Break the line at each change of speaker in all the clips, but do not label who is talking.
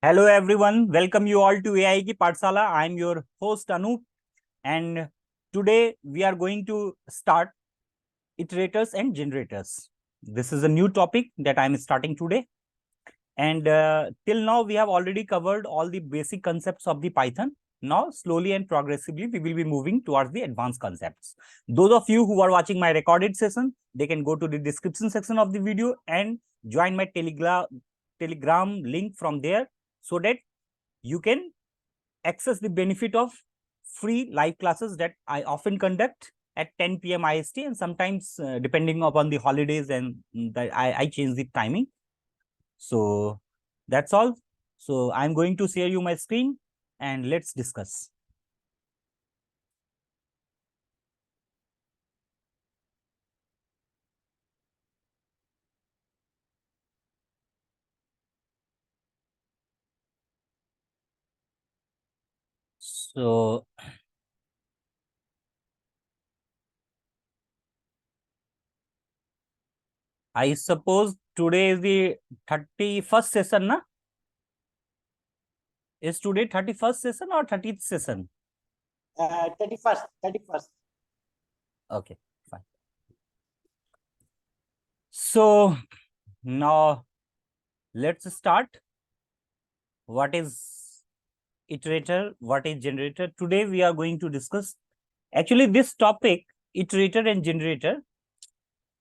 Hello everyone, welcome you all to AI Ki Pathshala. I am your host Anup, and today we are going to start iterators and generators. This is a new topic that I am starting today, and till now we have already covered all the basic concepts of the Python. Now slowly and progressively we will be moving towards the advanced concepts. Those of you who are watching my recorded session, they can go to the description section of the video and join my telegram link from there, so that you can access the benefit of free live classes that I often conduct at 10 p.m. IST, and sometimes depending upon the holidays and I change the timing. So that's all. So I'm going to share you my screen and let's discuss. So I suppose today is the 31st session, na? Is today 31st session or 30th session?
31st.
Okay, fine. So now let's start. What is iterator? What is generator? Today we are going to discuss actually this topic, iterator and generator.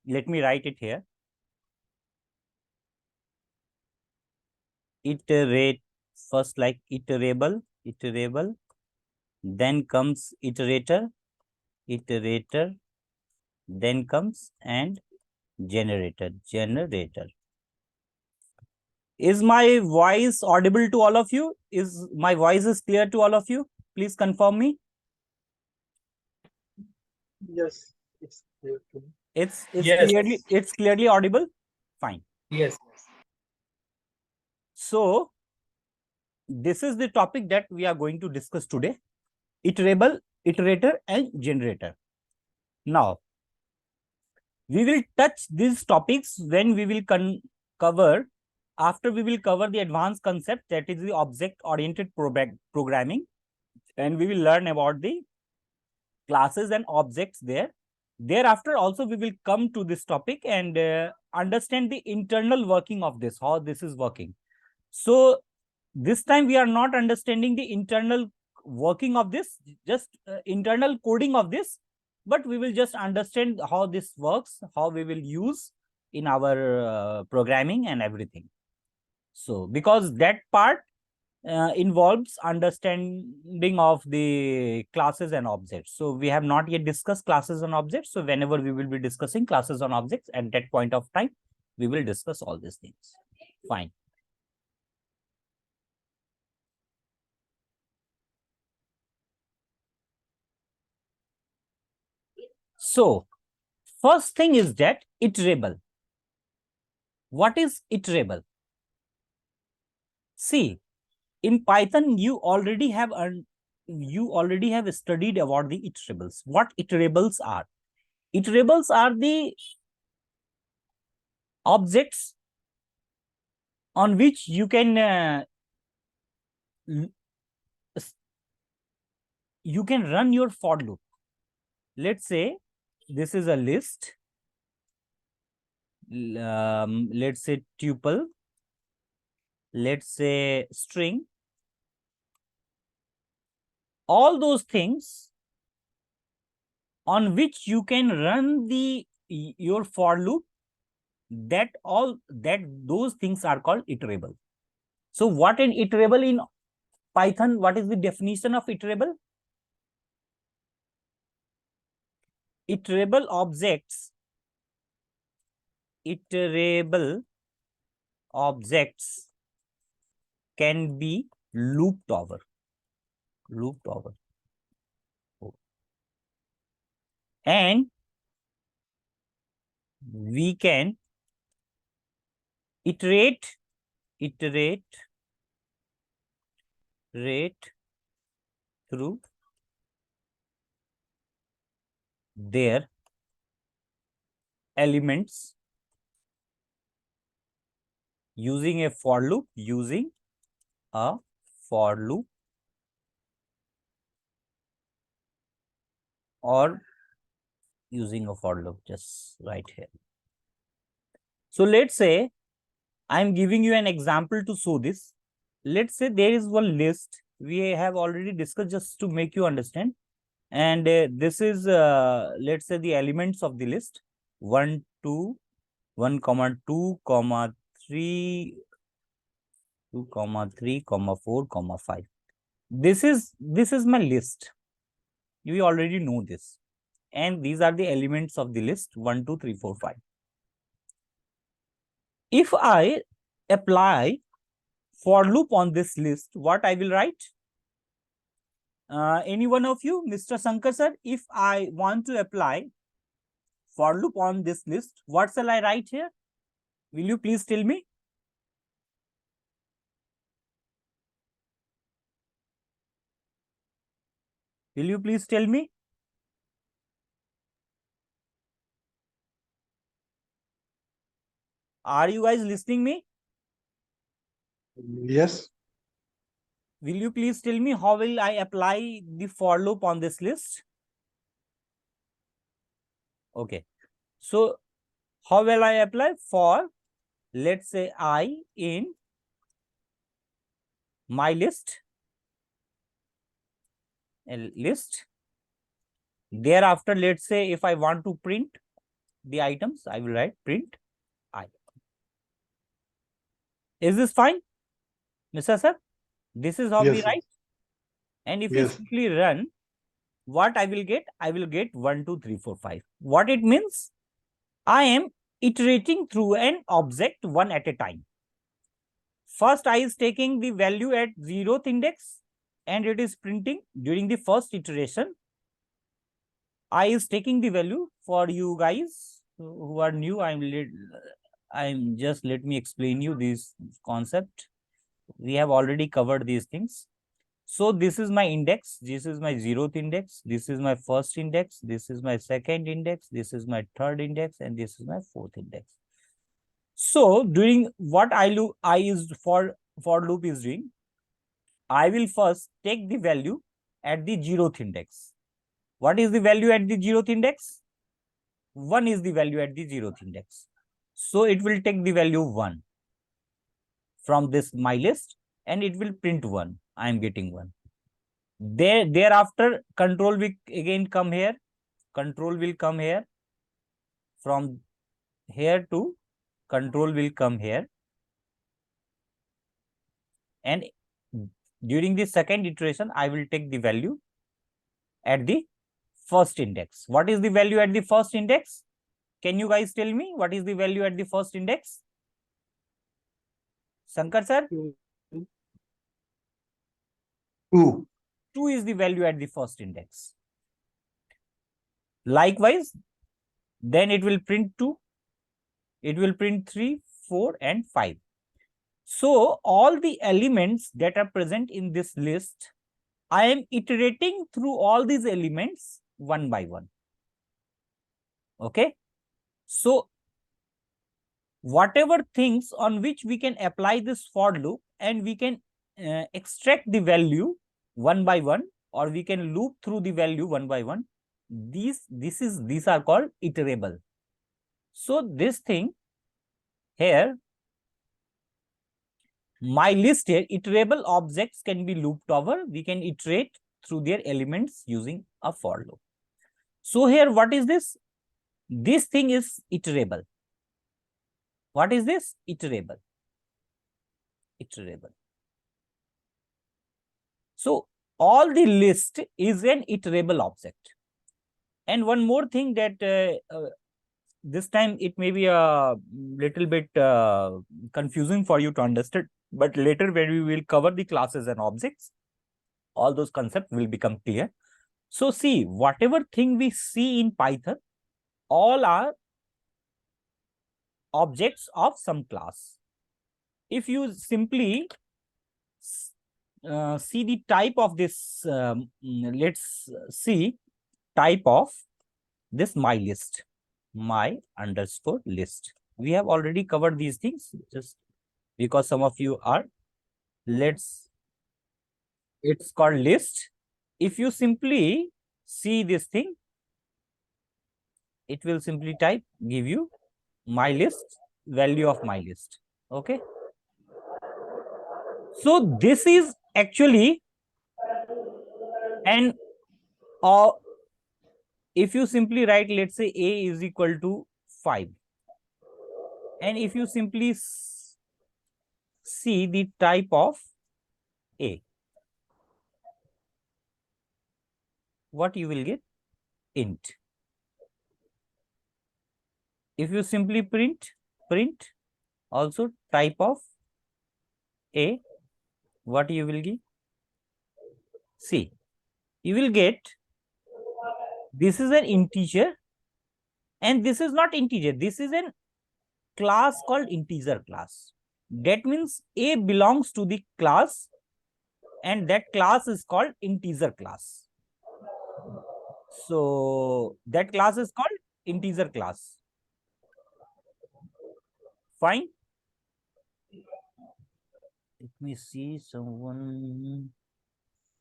Let me write it here. Iterate first, like iterable, then comes iterator, then comes and generator. Is my voice audible to all of you? Is my voice is clear to all of you? Please confirm me.
Yes, it's clear to me.
It's
Yes.
clearly audible. Fine.
Yes.
So this is the topic that we are going to discuss today: iterable, iterator, and generator. Now we will touch these topics when we will cover after we will cover the advanced concept, that is the object oriented programming, and we will learn about the classes and objects there. Thereafter also we will come to this topic and understand the internal working of this, how this is working. So this time we are not understanding the internal working of this, just internal coding of this, but we will just understand how this works, how we will use in our programming and everything. So because that part involves understanding of the classes and objects. So we have not yet discussed classes and objects. So whenever we will be discussing classes and objects at that point of time, we will discuss all these things. Fine. So first thing is that iterable. What is iterable? See, in Python, you already have studied about the iterables. What iterables are? Iterables are the objects on which you can run your for loop. Let's say this is a list. Let's say tuple. Let's say string. All those things on which you can run your for loop, those things are called iterable. So what an iterable in Python? What is the definition of iterable? Iterable objects can be looped over. And we can iterate through their elements using a for loop, using a for loop or using a for loop, just right here. So let's say I'm giving you an example to show this. Let's say there is one list we have already discussed just to make you understand. And this is, let's say, the elements of the list 1, 2, 1, 2, 3, 2, 3, 4, 5. This is my list. You already know this. And these are the elements of the list 1, 2, 3, 4, 5. If I apply for loop on this list, what I will write? Any one of you, Mr. Shankar sir, if I want to apply for loop on this list, what shall I write here? Will you please tell me? Will you please tell me? Are you guys listening me?
Yes.
Will you please tell me how will I apply the for loop on this list? Okay. So how will I apply? For, let's say, I in my list, list. Thereafter, let's say if I want to print the items, I will write print item. Is this fine, Mr. Sir? This is how we
Yes.
write. And if we
Yes.
simply run, what I will get? I will get 1, 2, 3, 4, 5. What it means? I am iterating through an object one at a time. First, I is taking the value at 0th index and it is printing during the first iteration. I is taking the value for you guys who are new. I'm just let me explain you this concept. We have already covered these things. So this is my index. This is my 0th index. This is my first index. This is my second index. This is my third index, and this is my fourth index. So during what I is for loop is doing, I will first take the value at the 0th index. What is the value at the 0th index? 1 is the value at the 0th index. So it will take the value 1 from this my list and it will print 1. I am getting 1. Thereafter, control will again come here. Control will come here. From here to control will come here. And during the second iteration, I will take the value at the first index. What is the value at the first index? Can you guys tell me what is the value at the first index? Shankar sir?
2.
2 is the value at the first index. Likewise, then it will print 2. It will print 3, 4, and 5. So all the elements that are present in this list, I am iterating through all these elements one by one. Okay. So whatever things on which we can apply this for loop and we can extract the value one by one, or we can loop through the value one by one, these are called iterable. So this thing here, my list here, iterable objects can be looped over. We can iterate through their elements using a for loop. So here, what is this? This thing is iterable. What is this? Iterable. Iterable. So all the list is an iterable object. And one more thing that this time it may be a little bit confusing for you to understand, but later when we will cover the classes and objects, all those concepts will become clear. So see, whatever thing we see in Python, all are objects of some class. If you simply see the type of this, let's see type of this my list, my underscore list. We have already covered these things just because some of you are it's called list. If you simply see this thing, it will simply give you my list, value of my list. Okay. So this is actually an, or if you simply write, let's say A is equal to 5. And if you simply see the type of A, what you will get? Int. If you simply print also type of A, what you will get? See, you will get, this is an integer, and this is not integer, this is an class called integer class. That means A belongs to the class, and that class is called integer class. So that class is called integer class. Fine. Let me see someone.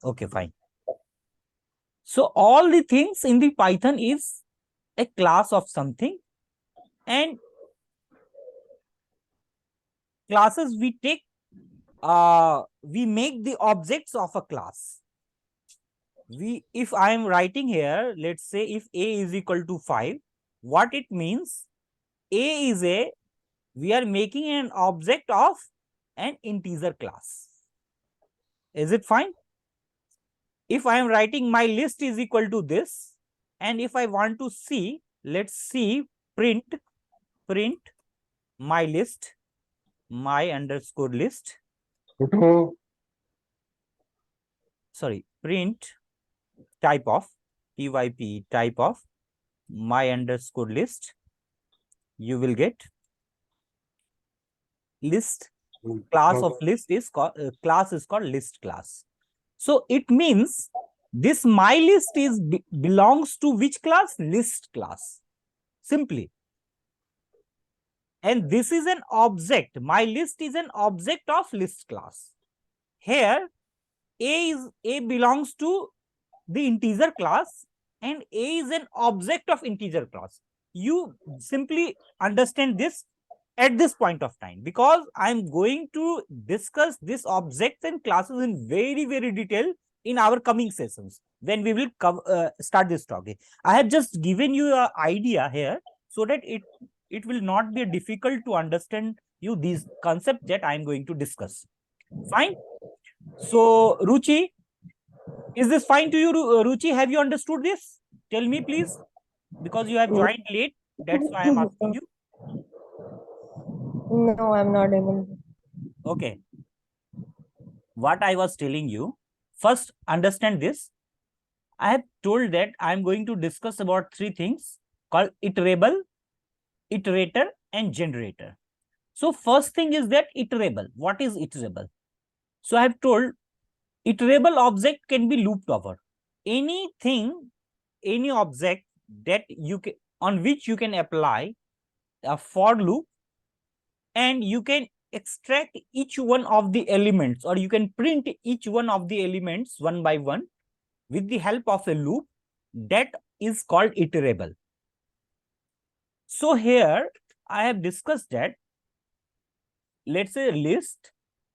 Okay, fine. So all the things in the Python is a class of something, and classes we take, we make the objects of a class. If I am writing here, let's say if A is equal to 5, what it means? A is we are making an object of an integer class. Is it fine? If I am writing my list is equal to this, and if I want to see, let's see, print my list, my underscore list. Sorry, print type of typ type of my underscore list. You will get list. Class of list is called class is called list class. So it means this my list is belongs to which class? List class. Simply. And this is an object. My list is an object of list class. Here A belongs to the integer class, and A is an object of integer class. You simply understand this at this point of time, because I'm going to discuss this objects and classes in very, very detail in our coming sessions when we will start this topic. I have just given you an idea here so that it will not be difficult to understand you these concepts that I'm going to discuss. Fine. So Ruchi, is this fine to you, Ruchi? Have you understood this? Tell me, please, because you have joined late. That's why I'm asking you.
No, I'm not able to.
Okay. What I was telling you, first understand this. I have told that I'm going to discuss about 3 things called iterable, iterator, and generator. So first thing is that iterable. What is iterable? So I have told iterable object can be looped over. Anything, any object that you can, on which you can apply a for loop, and you can extract each one of the elements, or you can print each one of the elements one by one with the help of a loop, that is called iterable. So here I have discussed that, let's say list,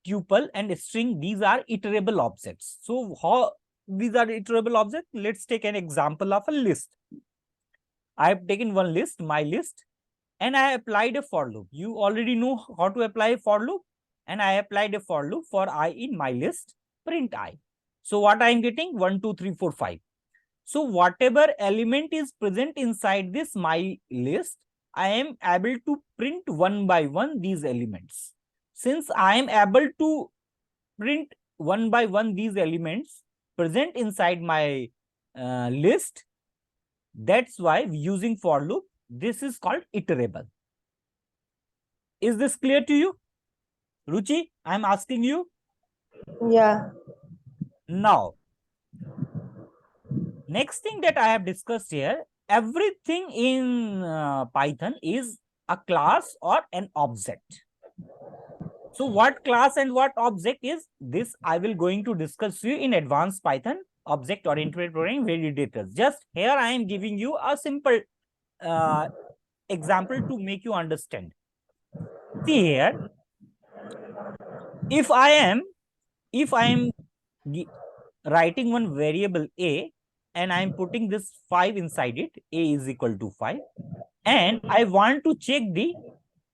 tuple, and string, these are iterable objects. So how these are iterable objects? Let's take an example of a list. I have taken one list, my list, and I applied a for loop. You already know how to apply a for loop, and I applied a for loop for I in my list, print I. So what I am getting? 1, 2, 3, 4, 5. So whatever element is present inside this my list, I am able to print one by one these elements. Since I am able to print one by one these elements present inside my list, that's why using for loop, this is called iterable. Is this clear to you? Ruchi, I am asking you.
Yeah.
Now, next thing that I have discussed here, everything in Python is a class or an object. So what class and what object is this? I will going to discuss you in advanced Python object oriented programming very details. Just here I am giving you a simple example to make you understand. See here, if I am writing one variable a and I am putting this 5 inside it, a is equal to 5, and I want to check the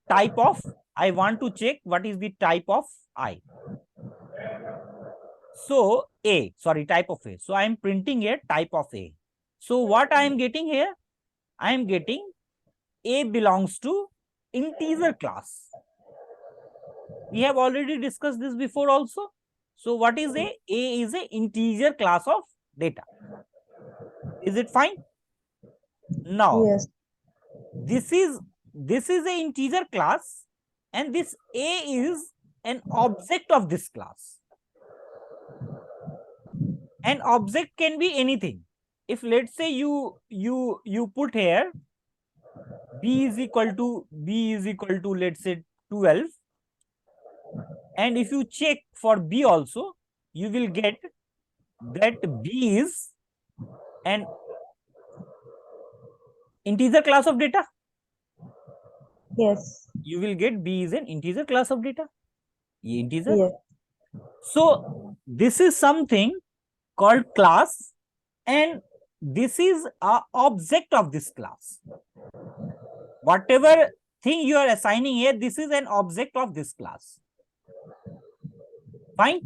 type of, I want to check what is the type of I. So a, sorry, type of a. So I am printing a type of a. So what I am getting here? I am getting a belongs to integer class. We have already discussed this before also. So what is a? A is a integer class of data. Is it fine? Now,
Yes.
this is a integer class, and this a is an object of this class. An object can be anything. If let's say you put here b is equal to let's say 12, and if you check for b also, you will get that b is an integer class of data.
Yes.
You will get b is an integer class of data. Integer.
Yes.
So this is something called class, and this is a object of this class. Whatever thing you are assigning here, this is an object of this class. Fine.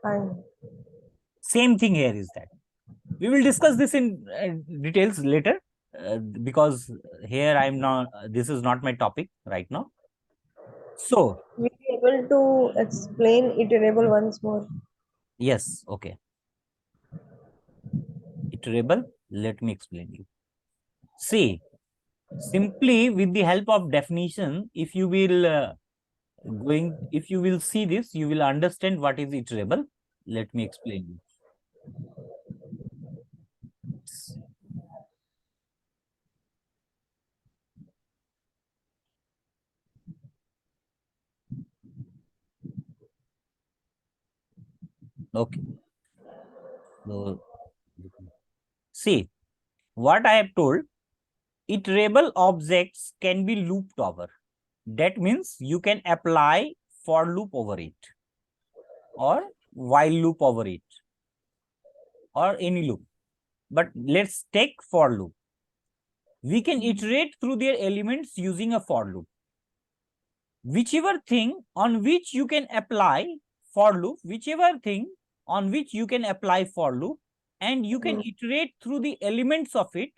Fine.
Same thing here is that. We will discuss this in details later because here I'm not, this is not my topic right now. So,
Will you be able to explain iterable once more?
yes, okay. Iterable, let me explain you. See, simply with the help of definition, if you will if you will see this, you will understand what is iterable. Let me explain you. Okay. So, see, what I have told, iterable objects can be looped over. That means you can apply for loop over it, or while loop over it, or any loop. But let's take for loop. We can iterate through their elements using a for loop. Whichever thing on which you can apply for loop, whichever thing on which you can apply for loop, and you can iterate through the elements of it,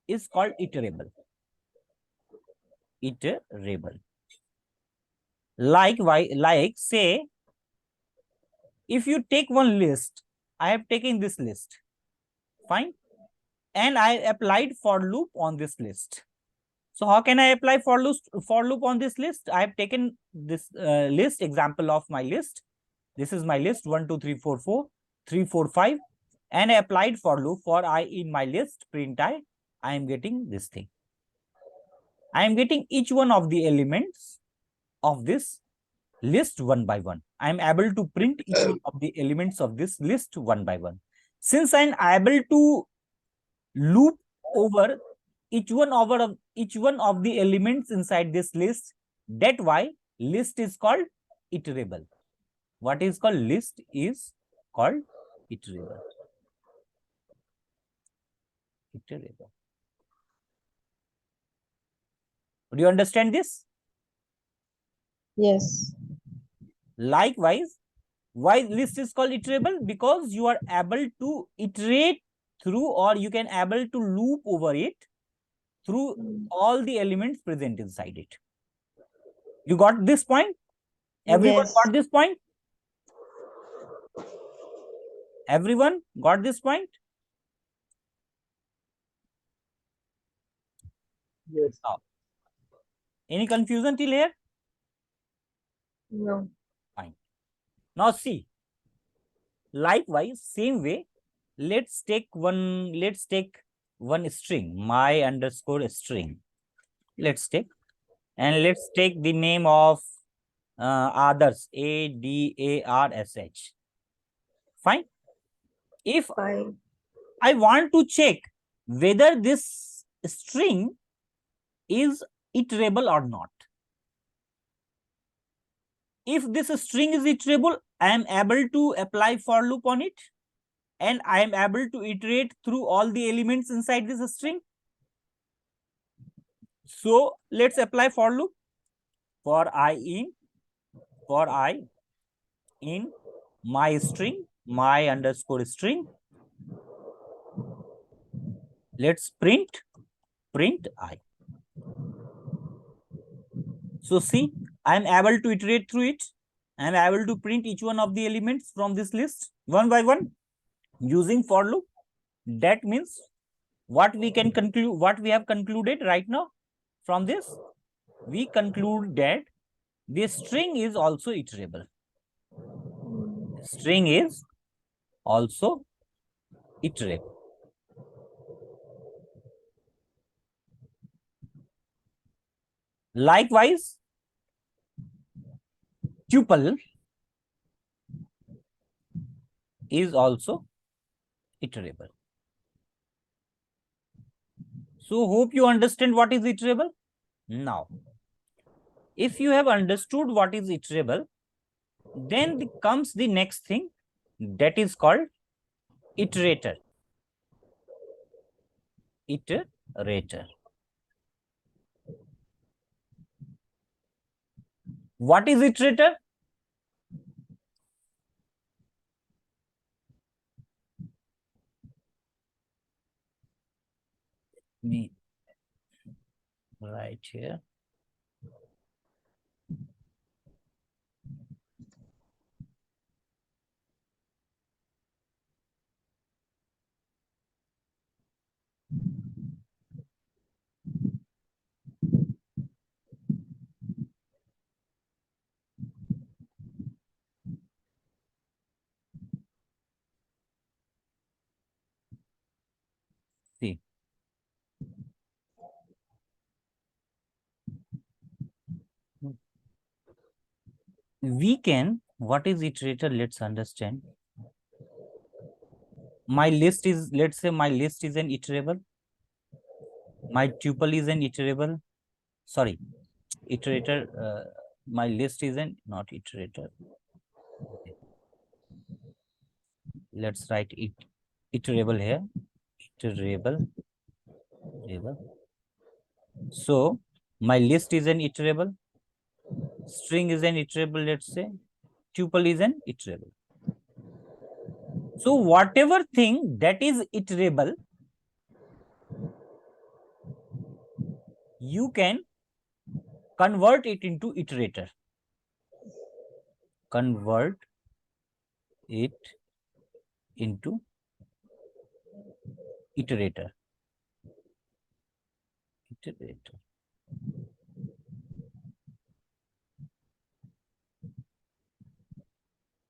is called iterable. Iterable. Like say, if you take one list, I have taken this list, fine, and I applied for loop on this list. So how can I apply for loop on this list? I have taken this list, example of my list. This is my list 1 2 3 4 4 3 4 5, and I applied for loop for I in my list print I am getting this thing. I am getting each one of the elements of this list one by one. I am able to print each one of the elements of this list one by one. Since I am able to loop over each one of the elements inside this list, that why list is called iterable. What is called list is called iterable. Iterable. Do you understand this?
Yes.
Likewise, why list is called iterable? Because you are able to iterate through, or you can able to loop over it through all the elements present inside it. You got this point? Everyone
Yes.
got this point? Everyone got this point?
Yes.
Any confusion till here?
No.
Fine. Now see, likewise, same way, let's take one string, my underscore string. Let's take, and let's take the name of Others, ADARSH. Fine. If
Fine.
I want to check whether this string is iterable or not. If this string is iterable, I am able to apply for loop on it, and I am able to iterate through all the elements inside this string. So let's apply for loop. For I in my string, my underscore string. Let's print I. So see, I am able to iterate through it. I am able to print each one of the elements from this list one by one using for loop. That means what we can conclude, what we have concluded right now from this, we conclude that the string is also iterable. String is also iterable. Likewise, tuple is also iterable. So hope you understand what is iterable. Now, if you have understood what is iterable, then comes the next thing, that is called iterator. Iterator. What is iterator? Me right here. See, we can, what is iterator? Let's understand. My list is, let's say my list is an iterable. My tuple is an iterable. Sorry, iterator. My list is an not iterator. Okay. Let's write it iterable here. Iterable. So my list is an iterable. String is an iterable. Let's say tuple is an iterable. So whatever thing that is iterable, you can convert it into iterator. Convert it into iterator. Iterator.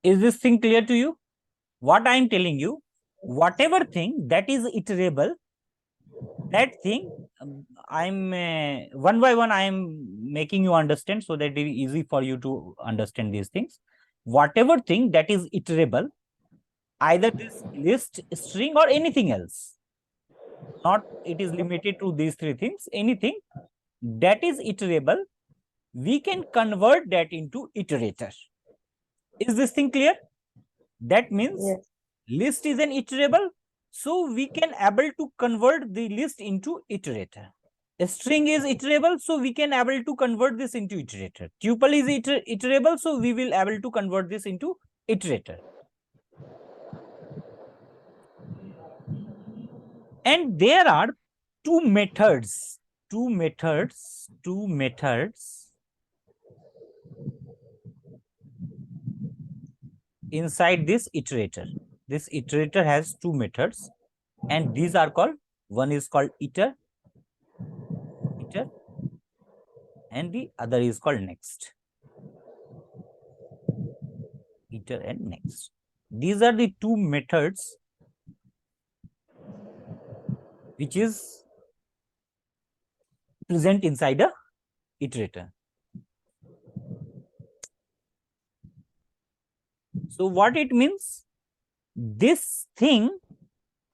Is this thing clear to you? What I am telling you, whatever thing that is iterable, that thing I'm one by one I am making you understand so that it is easy for you to understand these things. Whatever thing that is iterable, either this list, string, or anything else, not it is limited to these three things, anything that is iterable, we can convert that into iterator. Is this thing clear? That means
Yes.
list is an iterable, so we can able to convert the list into iterator. A string is iterable, so we can able to convert this into iterator. Tuple is iterable, so we will able to convert this into iterator. And there are two methods inside this iterator. This iterator has two methods, and these are called, one is called iter, and the other is called next. Iter and next. These are the two methods which is present inside a iterator. So what it means? This thing,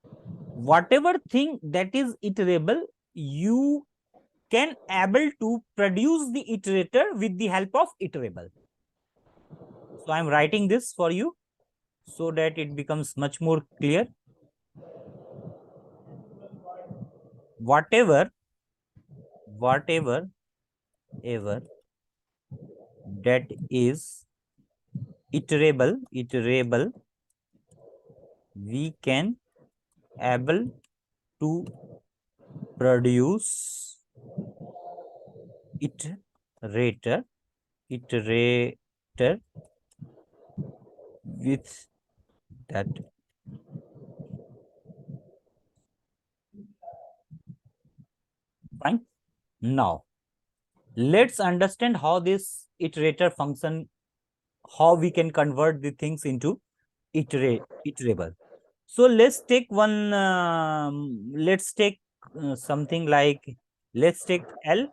whatever thing that is iterable, you can able to produce the iterator with the help of iterable. So I'm writing this for you so that it becomes much more clear. Whatever ever that is iterable, we can able to produce iterator with that. Fine. Now let's understand how this iterator function, how we can convert the things into iterable. So let's take one, let's take something like, let's take L.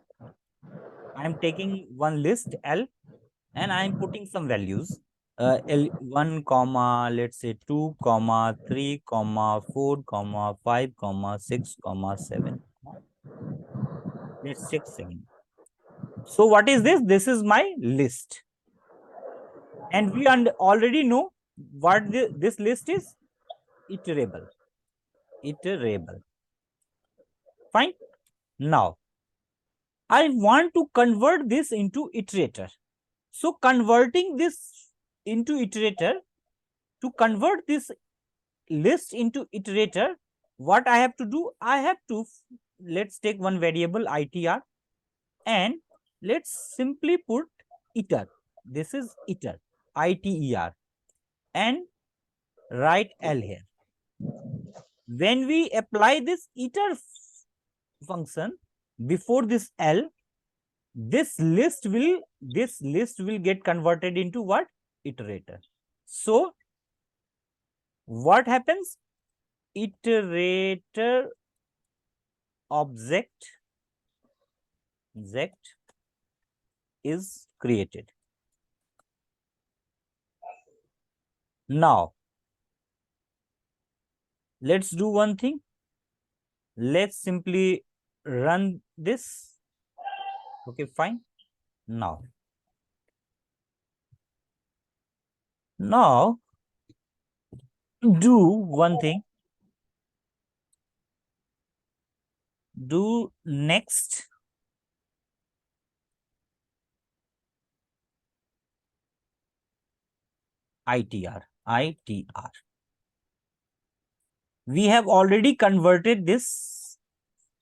I'm taking one list L and I'm putting some values. L1 comma, let's say 2 comma 3 comma 4 comma 5 comma 6 comma 7. Let's check 7. So what is this? This is my list. And we already know what this list is. Iterable. Fine. Now I want to convert this into iterator. So converting this into iterator, to convert this list into iterator, what I have to do? I have to, let's take one variable itr and let's simply put iter. This is iter, iter, and write L here. When we apply this iter function before this L, this list will get converted into what? Iterator. So what happens? Iterator object is created. Now let's do one thing. Let's simply run this. Okay, fine. Now do one thing. Do next itr. We have already converted this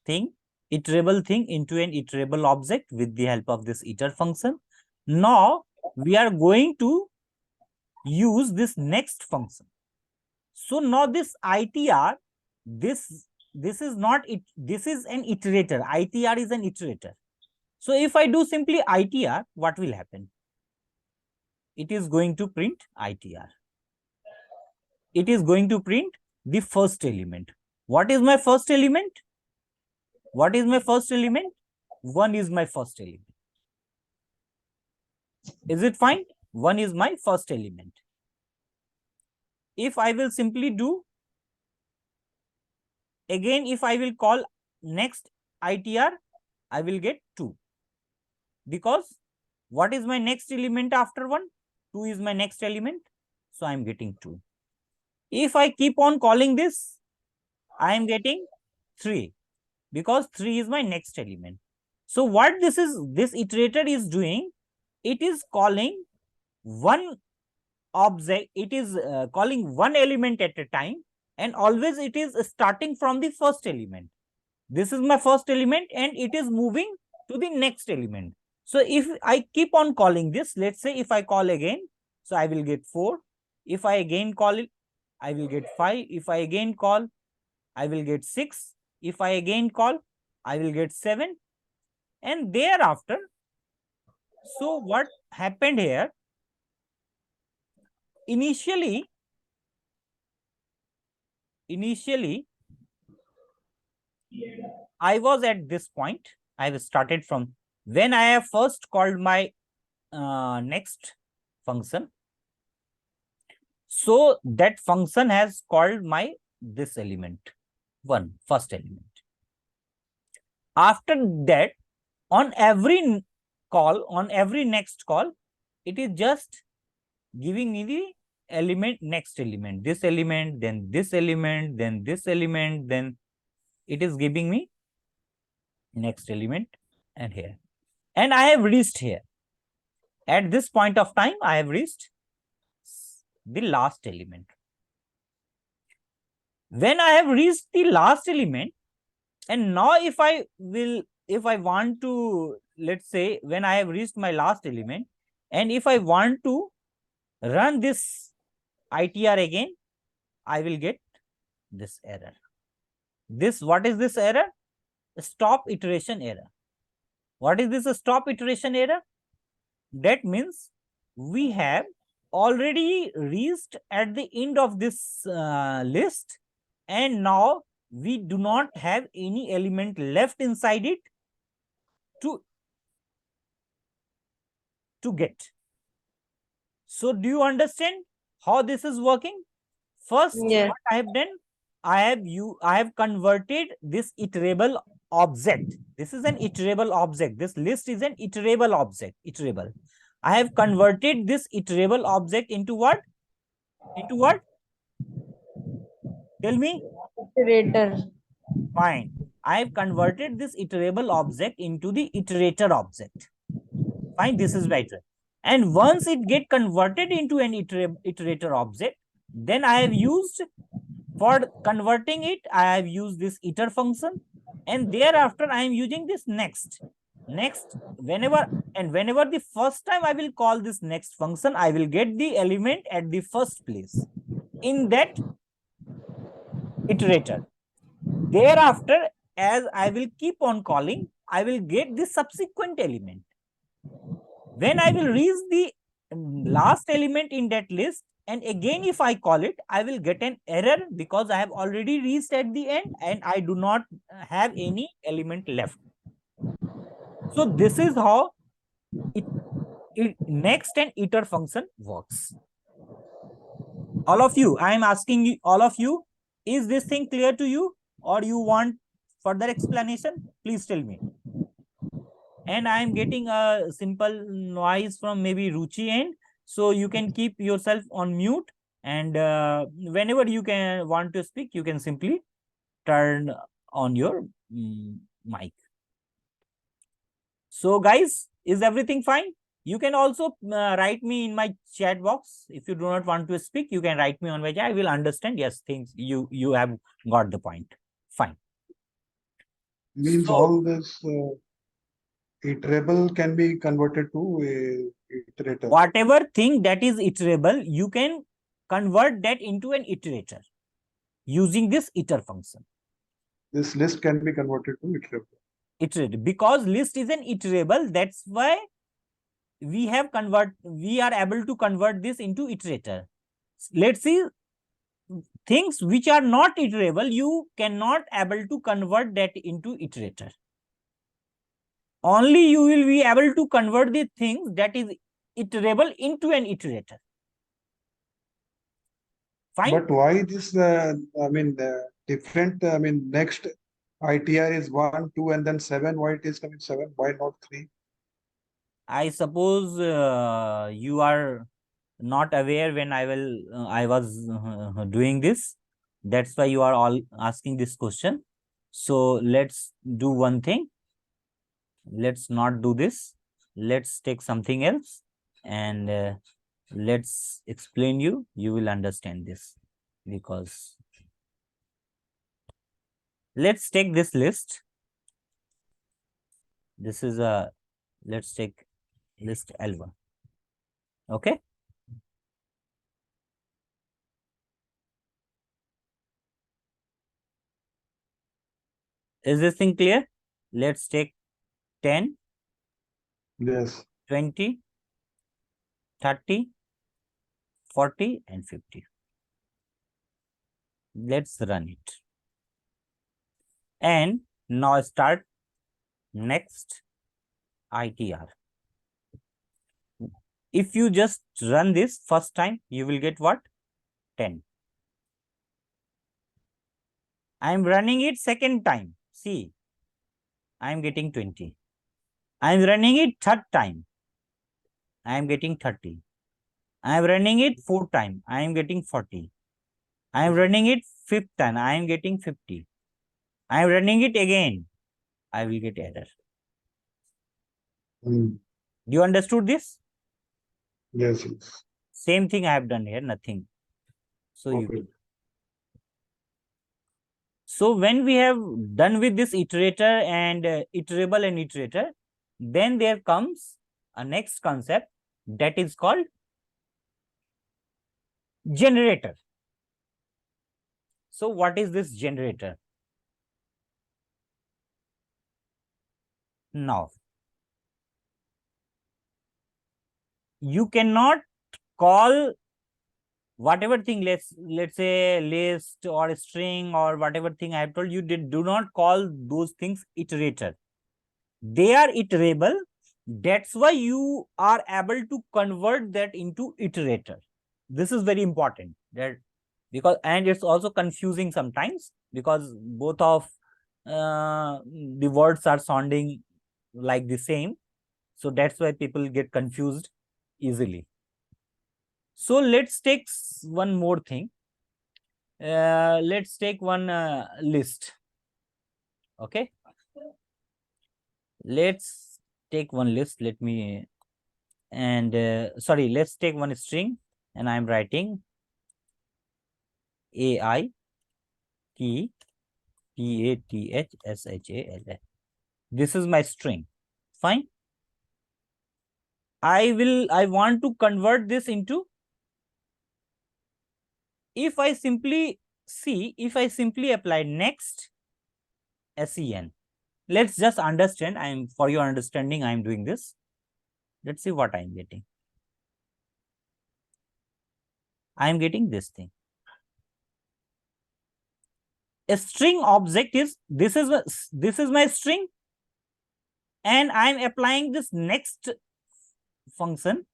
thing, iterable thing, into an iterable object with the help of this iter function. Now we are going to use this next function. So now this itr, this is not it, this is an iterator. Itr is an iterator. So if I do simply itr, what will happen? It is going to print itr. It is going to print the first element. What is my first element? What is my first element? 1 is my first element. Is it fine? 1 is my first element. If I will simply do, again, if I will call next itr, I will get 2. Because what is my next element after 1? 2 is my next element. So I am getting 2. If I keep on calling this, I am getting 3. Because 3 is my next element. So what this iterator is doing, it is calling one object, it is calling one element at a time, and always it is starting from the first element. This is my first element and it is moving to the next element. So if I keep on calling this, let's say if I call again, so I will get 4. If I again call it, I will get 5. If I again call, I will get 6. If I again call, I will get 7. And thereafter, so what happened here? Initially, I was at this point. I have started from when I have first called my next function. So that function has called my this element, first element. After that, on every call, on every next call, it is just giving me the next element, this element, then this element, then this element, then it is giving me next element and here. And I have reached here. At this point of time, I have reached the last element. When I have reached the last element, and now if I want to, let's say, when I have reached my last element, and if I want to run this ITR again, I will get this error. What is this error? Stop iteration error. What is this stop iteration error? That means we have already reached at the end of this list, and now we do not have any element left inside it to get. So do you understand how this is working? First,
Yes.
what I have done, I have converted this iterable object. This is an iterable object. This list is an iterable object. Iterable. I have converted this iterable object into what? Into what? Tell me.
Iterator.
Fine. I have converted this iterable object into the iterator object. Fine. This is right. And once it get converted into an iterator object, then I have used, for converting it, I have used this iter function, and thereafter I am using this next. Whenever the first time I will call this next function, I will get the element at the first place in that iterator. Thereafter, as I will keep on calling, I will get the subsequent element. When I will reach the last element in that list, and again if I call it, I will get an error because I have already reached at the end and I do not have any element left. So this is how next and iter function works. All of you, I am asking you, all of you, is this thing clear to you, or you want further explanation? Please tell me. And I am getting a simple noise from maybe Ruchi end, so you can keep yourself on mute, and whenever you can want to speak, you can simply turn on your mic. So guys, is everything fine? You can also write me in my chat box. If you do not want to speak, you can write me on my chat. I will understand. Yes, things you have got the point. Fine.
Means
So,
all this iterable can be converted to a iterator.
whatever thing that is iterable, you can convert that into an iterator using this iter function.
This list can be converted to iterable.
Iterator, because list is an iterable, that's why we are able to convert this into iterator. Let's see, things which are not iterable, you cannot able to convert that into iterator. Only you will be able to convert the things that is iterable into an iterator. Fine.
But why this? Different. Next ITR is 1, 2, and then 7. Why it is coming 7? Why not 3?
I suppose you are not aware when I was doing this. That's why you are all asking this question. So let's do one thing. Let's not do this. Let's take something else, and let's explain you. You will understand this, because let's take this list. This is a, let's take list L1. Okay. Is this thing clear? Let's take 10,
Yes.
20, 30, 40, and 50. Let's run it. And now start next ITR. If you just run this first time, you will get what? 10. I am running it second time. See, I am getting 20. I am running it third time. I am getting 30. I am running it fourth time. I am getting 40. I am running it fifth time. I am getting 50. I am running it again. I will get error.
Hmm.
Do you understood this?
Yes, yes.
Same thing I have done here, nothing. So you
Okay.
So when we have done with this iterator and iterable and iterator, then there comes a next concept that is called generator. So what is this generator? Now, you cannot call whatever thing, let's say list or string or whatever thing I have told you, do not call those things iterator. They are iterable. That's why you are able to convert that into iterator. This is very important, that because, and it's also confusing sometimes because both of the words are sounding like the same. So that's why people get confused easily. So let's take one more thing. Let's take one list. Okay. Let's take one list. Let me, and sorry, let's take one string, and I'm writing AI Ki Pathshala. This is my string. Fine. I want to convert this into, if I simply apply next sen. Let's just understand. For your understanding, I'm doing this. Let's see what I'm getting. I'm getting this thing. A string object is, this is my string, and I'm applying this next function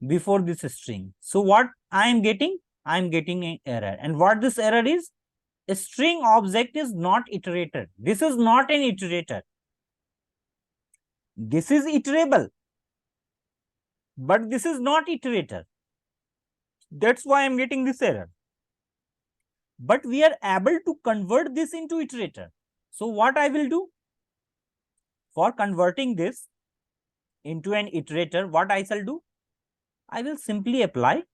before this string. So what I'm getting an error. And what this error is, a string object is not iterator. This is not an iterator. This is iterable, but this is not iterator. That's why I'm getting this error. But we are able to convert this into iterator. So what I will do for converting this into an iterator, what I shall do, I will simply apply,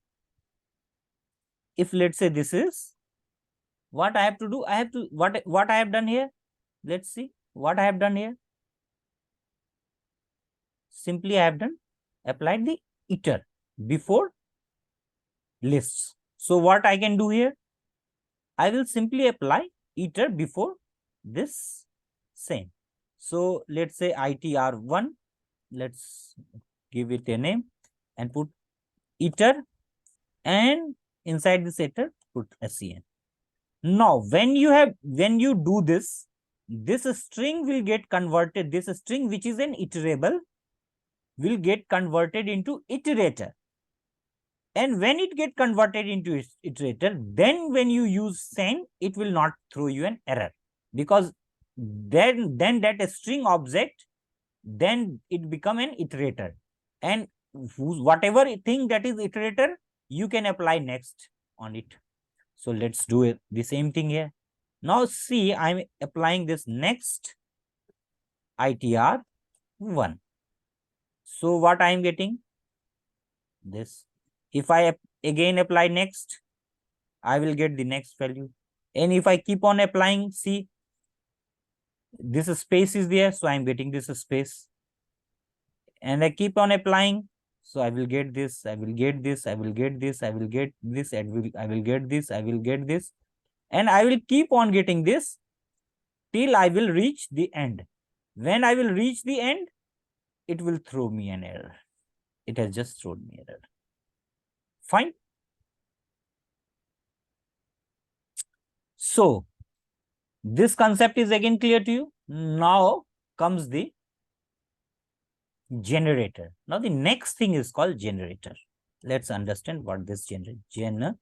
if let's say this is what I have to do, what I have done here. Let's see what I have done here. Simply I have done applied the iter before lists. So what I can do here, I will simply apply iter before this same. So let's say itr1, let's give it a name and put iter, and inside this iter put sen. Now when you do this, this string will get converted, this string which is an iterable will get converted into iterator. And when it get converted into iterator, then when you use sen, it will not throw you an error, because then that string object, then it become an iterator, and whatever thing that is iterator, you can apply next on it. So let's do it the same thing here. Now see, I'm applying this next itr1. So what I'm getting, this. If I again apply next, I will get the next value. And if I keep on applying, see, this space is there, so I'm getting this space. And I keep on applying, so I will get this, I will get this, I will get this, I will get this, I will get this, I will get this, and I will keep on getting this till I will reach the end. When I will reach the end, it will throw me an error. It has just thrown me error. Fine. So this concept is again clear to you. Now comes the generator. Now the next thing is called generator. Let's understand what this generator.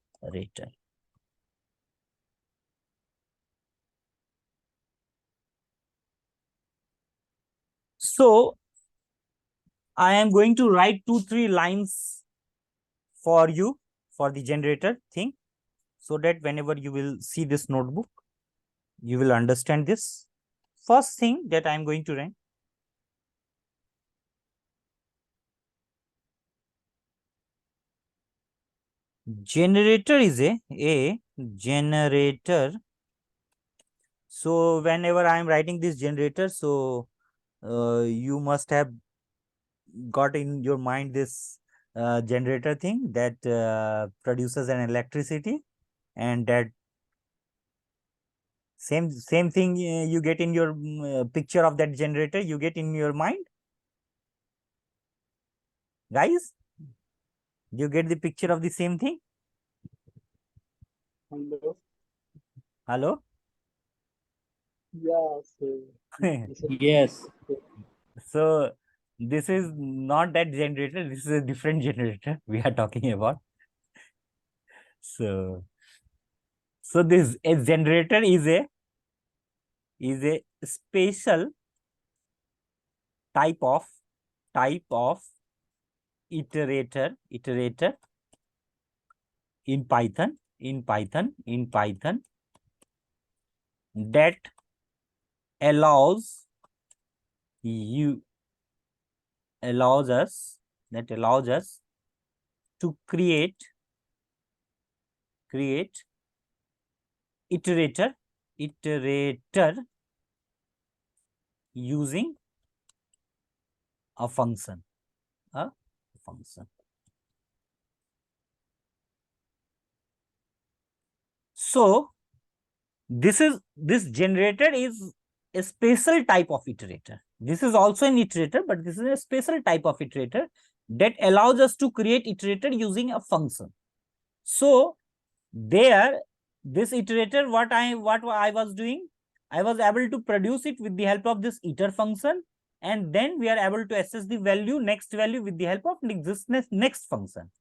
So I am going to write 2-3 lines for you for the generator thing, so that whenever you will see this notebook, you will understand this. First thing that I am going to write. Generator is a generator. So whenever I am writing this generator, so you must have got in your mind this generator thing that produces an electricity, and that same thing you get in your picture of that generator, you get in your mind, guys. You get the picture of the same thing.
Hello.
Hello.
Yeah.
Yes.
So this is not that generator, this is a different generator we are talking about. So this a generator is a special type of iterator in Python that allows us to create iterator using a function. So this generator is a special type of iterator. This is also an iterator, but this is a special type of iterator that allows us to create iterator using a function. So there, this iterator, what I was doing, I was able to produce it with the help of this iter function, and then we are able to access the next value with the help of this next function.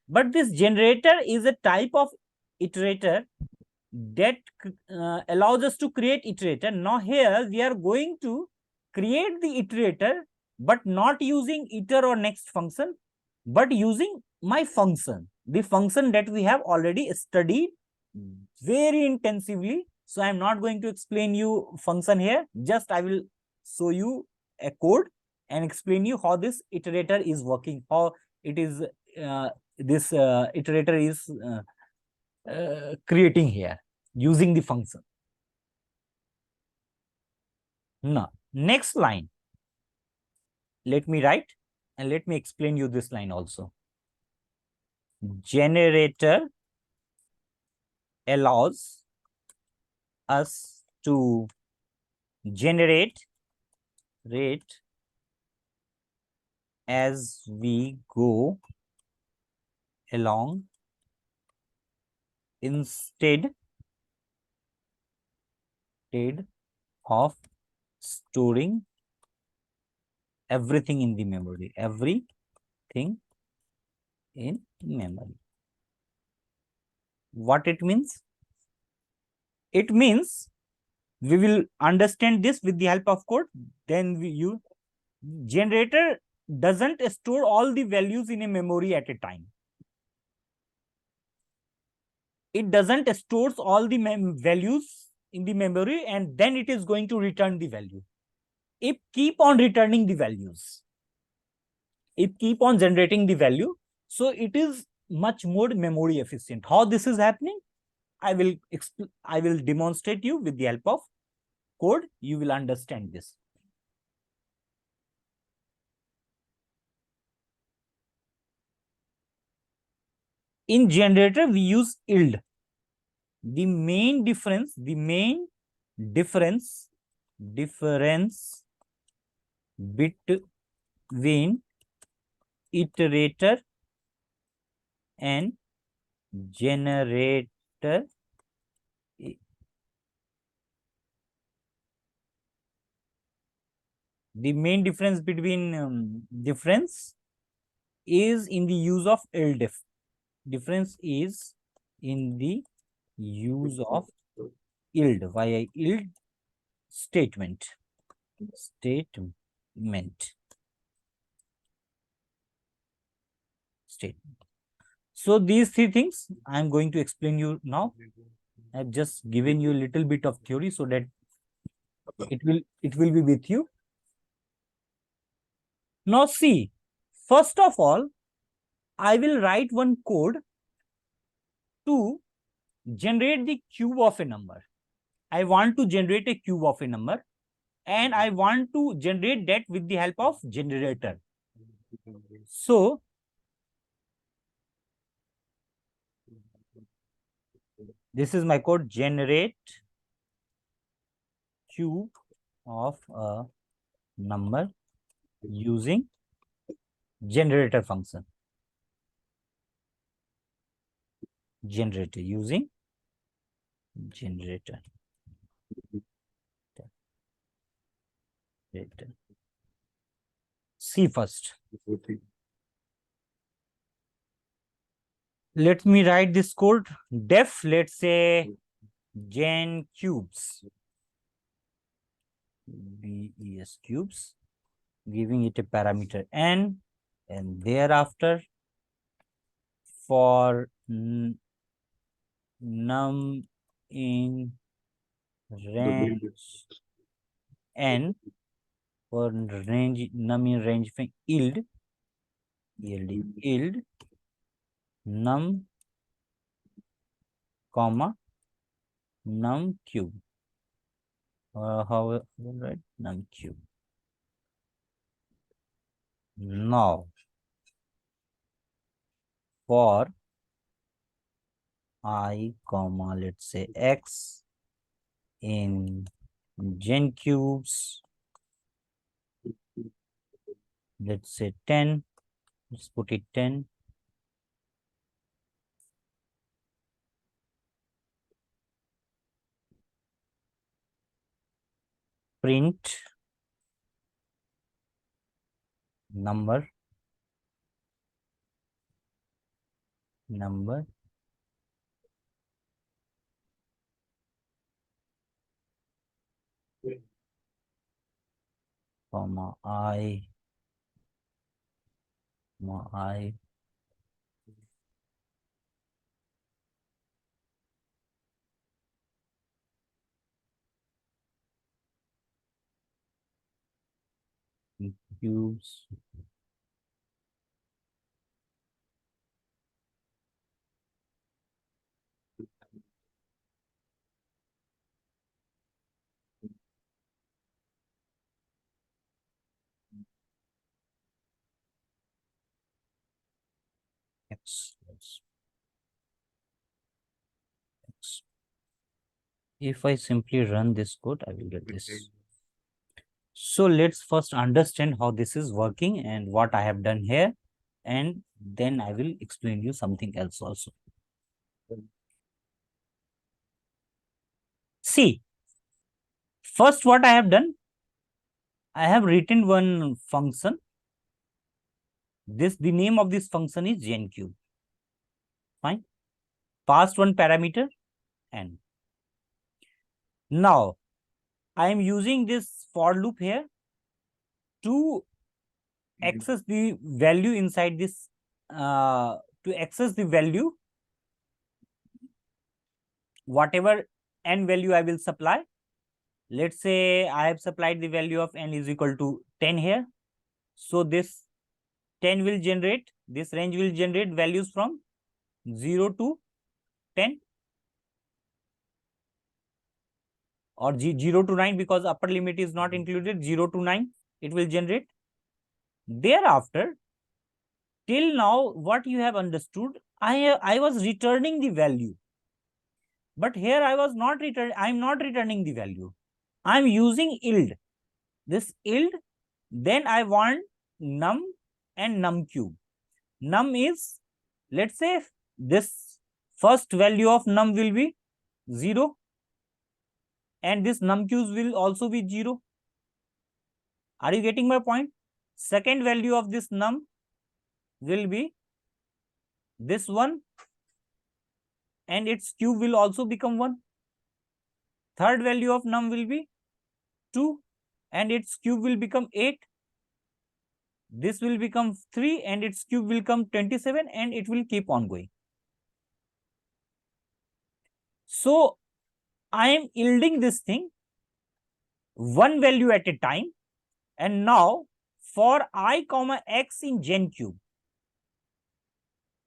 But this generator is a type of iterator that allows us to create iterator. Now here we are going to create the iterator, but not using iter or next function, but using my function, the function that we have already studied very intensively. So I am not going to explain you function here, just I will show you a code and explain you how this iterator is working, how it is this iterator is creating here using the function. Now, next line, let me write and let me explain you this line also. Generator allows us to generate rate as we go along instead of storing everything in the memory. What it means? It means we will understand this with the help of code. Then generator doesn't store all the values in a memory at a time. It doesn't stores all the values in the memory and then it is going to return the value. It keep on returning the values. It keep on generating the value. So it is much more memory efficient. How this is happening? I will demonstrate you with the help of code. You will understand this. In generator, we use yield. The main difference between iterator and generator difference is in the use of yield. Difference is in the use of yield via yield statement. statement. So these three things I am going to explain you now. I have just given you a little bit of theory so that it will be with you. Now see, first of all, I will write one code to generate the cube of a number. I want to generate a cube of a number and I want to generate that with the help of generator. So this is my code, generate cube of a number using generator function. Generator using generator. See first. Let me write this code. Def, let's say gen cubes. BES cubes, giving it a parameter n, and thereafter for num in range n, for range num in range yield num comma num cube. How right? Num cube. Now for I comma let's say x in gen cubes, let's say 10, let's put it 10. Print number comma I cubes x. If I simply run this code, I will get this. So let's first understand how this is working and what I have done here, and then I will explain you something else also. See, first what I have done, I have written one function. The name of this function is GenCube. Fine. Passed one parameter n. Now I am using this for loop here to access the value inside this, to access the value, whatever n value I will supply. Let's say I have supplied the value of n is equal to 10 here. So this 10 will generate, this range will generate values from 0 to 10 or 0 to 9, because upper limit is not included. 0 to 9 it will generate. Thereafter, till now what you have understood, I was returning the value, but here I am not returning the value. I'm using yield. This yield, then I want num and num cube. Num is, let's say this first value of num will be 0 and this num cubes will also be 0. Are you getting my point? Second value of this num will be this one and its cube will also become 1. Third value of num will be 2 and its cube will become 8. This will become 3 and its cube will come 27 and it will keep on going. So I am yielding this thing one value at a time. And now for I comma x in gen cube,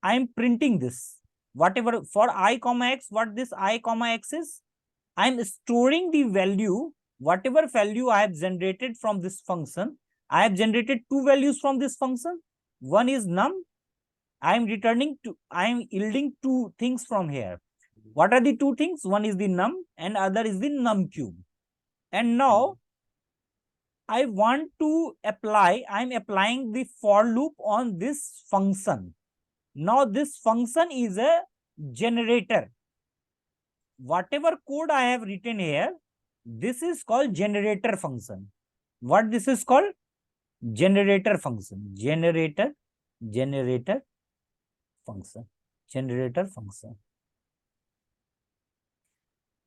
I am printing this. Whatever for I comma x, what this I comma x is, I am storing the value, whatever value I have generated from this function. I have generated two values from this function. One is num. I am yielding two things from here. What are the two things? One is the num and other is the num cube. And now I want to apply, I am applying the for loop on this function. Now this function is a generator. Whatever code I have written here, this is called generator function. What this is called? Generator function. Generator function. Generator function.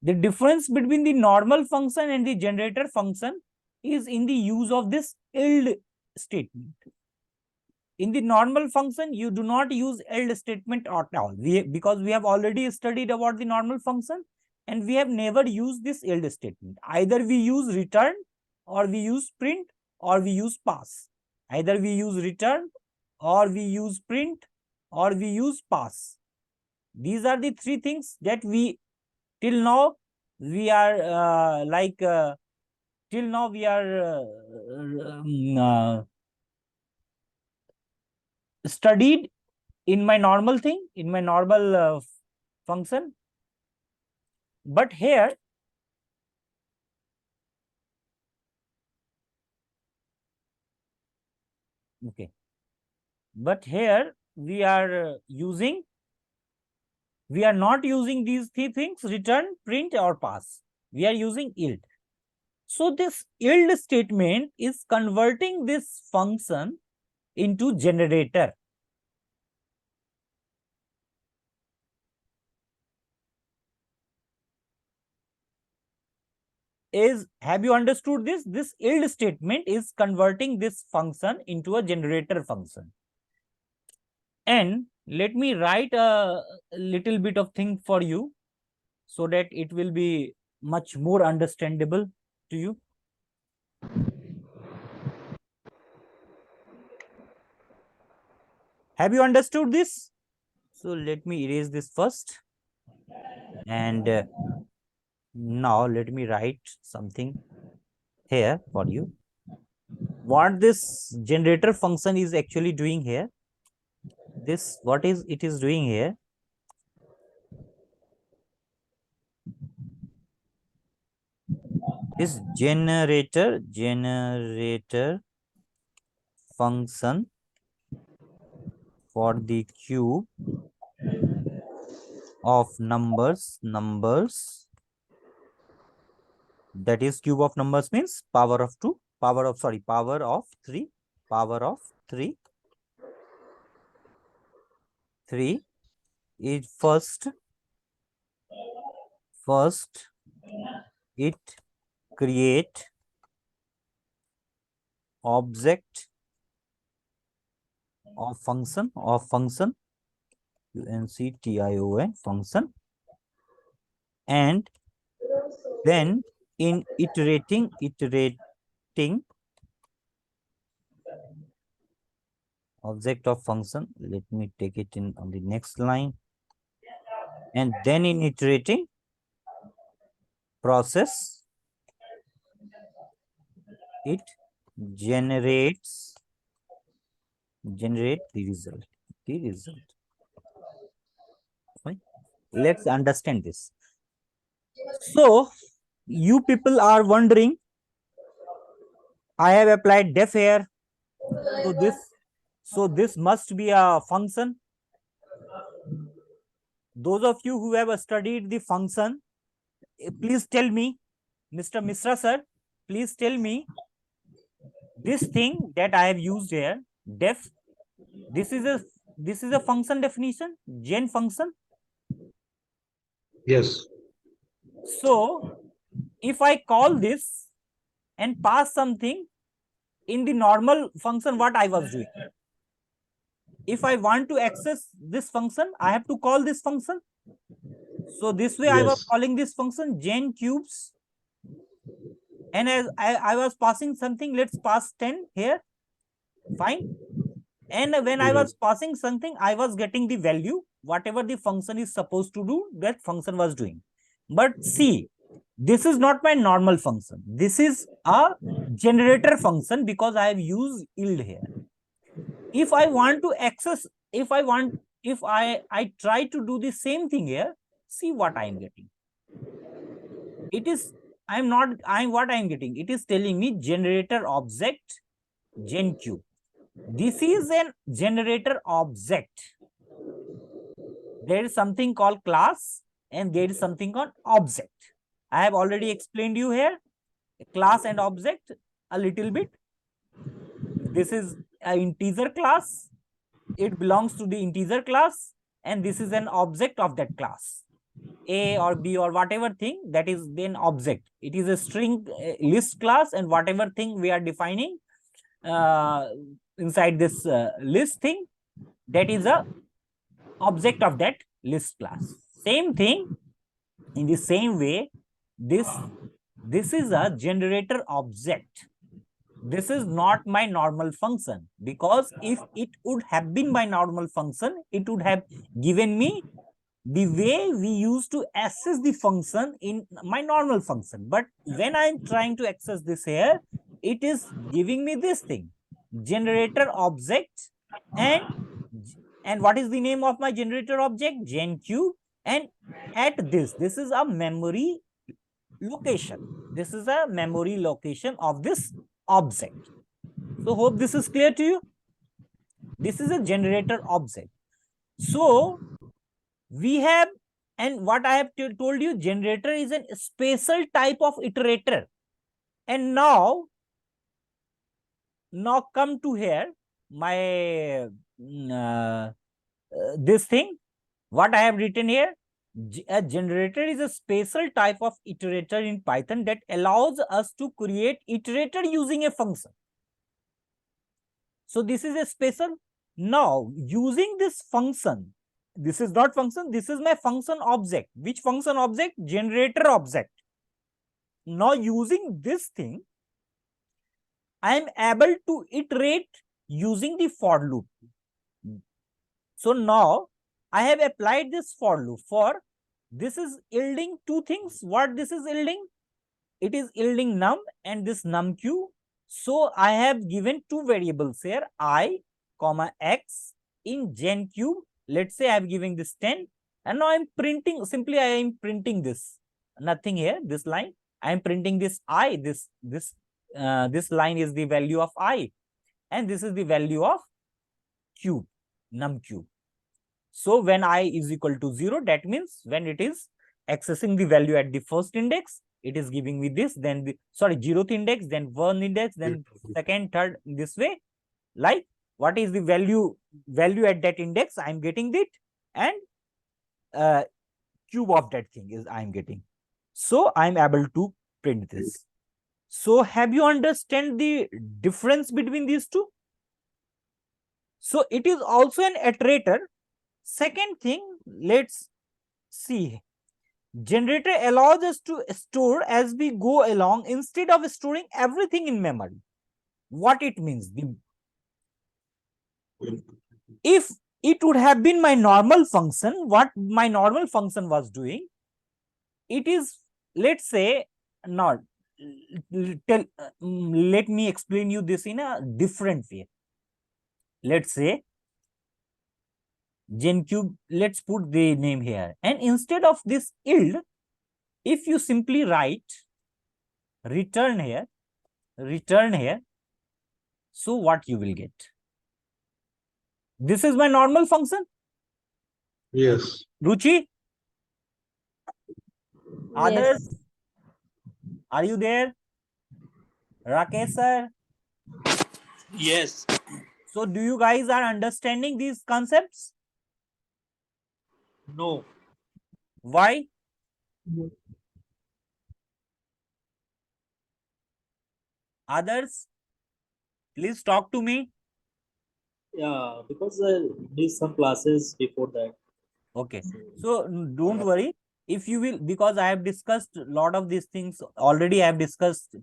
The difference between the normal function and the generator function is in the use of this yield statement. In the normal function, you do not use yield statement at all. Because we have already studied about the normal function and we have never used this yield statement. Either we use return or we use print or we use pass. Either we use return or we use print or we use pass. These are the three things that we till now we are studied in my normal thing, in my normal function. But here, okay, but here we are not using these three things, return, print or pass. We are using yield. So this yield statement is converting this function into generator. Have you understood this? This yield statement is converting this function into a generator function. And let me write a little bit of thing for you so that it will be much more understandable to you. Have you understood this? So let me erase this first. And now let me write something here for you. What this generator function is actually doing here, what is it is doing here? This generator function for the cube of numbers, that is cube of numbers means power of 2, power of 3, is first it create object of function function, and then in iterating object of function, let me take it in on the next line, and then in iterating process, it generate the result. Fine. Let's understand this. So you people are wondering, I have applied def here, so this must be a function. Those of you who have studied the function, please tell me, Mr. Misra sir, please tell me this thing that I have used here, def, this is a function definition, gen function.
Yes.
So if I call this and pass something, in the normal function, what I was doing? If I want to access this function, I have to call this function. So this way I was
Yes.
calling this function gen cubes. And as I was passing something, let's pass 10 here. Fine. And when I was passing something, I was getting the value, whatever the function is supposed to do, that function was doing. But see, this is not my normal function. This is a generator function because I have used yield here. If I want to access, if I try to do the same thing here, see what I am getting. It is, what I am getting. It is telling me generator object gen cube. This is an generator object. There is something called class and there is something called object. I have already explained you here class and object a little bit. This is an integer class. It belongs to the integer class and this is an object of that class. A or B or whatever thing, that is then object. It is a string list class, and whatever thing we are defining inside this list thing, that is a object of that list class. Same thing, in the same way, this is a generator object. This is not my normal function, because if it would have been my normal function, it would have given me the way we used to access the function in my normal function. But when I'm trying to access this here, it is giving me this thing, generator object. And what is the name of my generator object? Gen cube. And at this is a memory location. This is a memory location of this object. So hope this is clear to you. This is a generator object. So we have, and what I have told you, generator is a special type of iterator. And now come to here, my this thing, what I have written here. A generator is a special type of iterator in Python that allows us to create iterator using a function. So this is a special. Now using this function, this is not function, this is my function object. Which function object? Generator object. Now using this thing, I am able to iterate using the for loop. So now I have applied this for loop. For this is yielding two things. What this is yielding? It is yielding num and this num q. So I have given two variables here, I comma x in gen cube. Let's say I am giving this 10, and now I'm printing, simply I am printing this, nothing here, this line. I am printing this I, this line is the value of I, and this is the value of cube, num cube. So when I is equal to 0, that means when it is accessing the value at the first index, it is giving me this, then the, sorry, 0th index, then 1 index, then second, third, this way. Like what is the value at that index, I'm getting it, and cube of that thing is I'm getting. So I'm able to print this. So have you understand the difference between these two? So it is also an iterator. Second thing, let's see. Generator allows us to store as we go along instead of storing everything in memory. What it means? If it would have been my normal function, what my normal function was doing, it is, let's say, not let me explain you this in a different way. Let's say gen cube, let's put the name here, and instead of this yield, if you simply write return here, so what you will get? This is my normal function.
Yes.
Ruchi, others,
Yes.
are you there? Rakesh sir.
Yes.
So do you guys are understanding these concepts?
No.
Why? Others? Please talk to me.
Yeah, because I did some classes before that.
Okay. So don't worry. If you will, because I have discussed a lot of these things already, I have discussed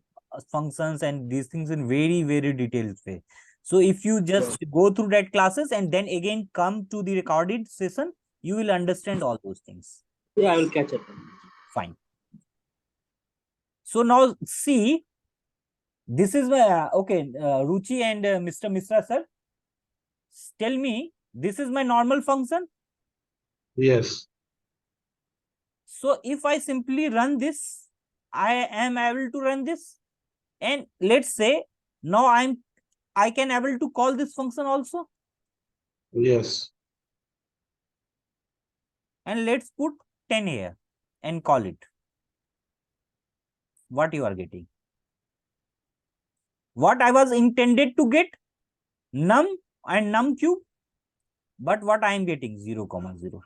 functions and these things in very, very detailed way. So if you just go through that classes and then again come to the recorded session, you will understand all those things.
Yeah, I will catch up.
Fine. So now see, this is my, okay, Ruchi and Mr. Misra sir, tell me, this is my normal function.
Yes.
So if I simply run this, I am able to run this. And let's say now I can able to call this function also.
Yes.
And let's put 10 here and call it. What you are getting? What I was intended to get? Num and num cube. But what I am getting? 0, 0.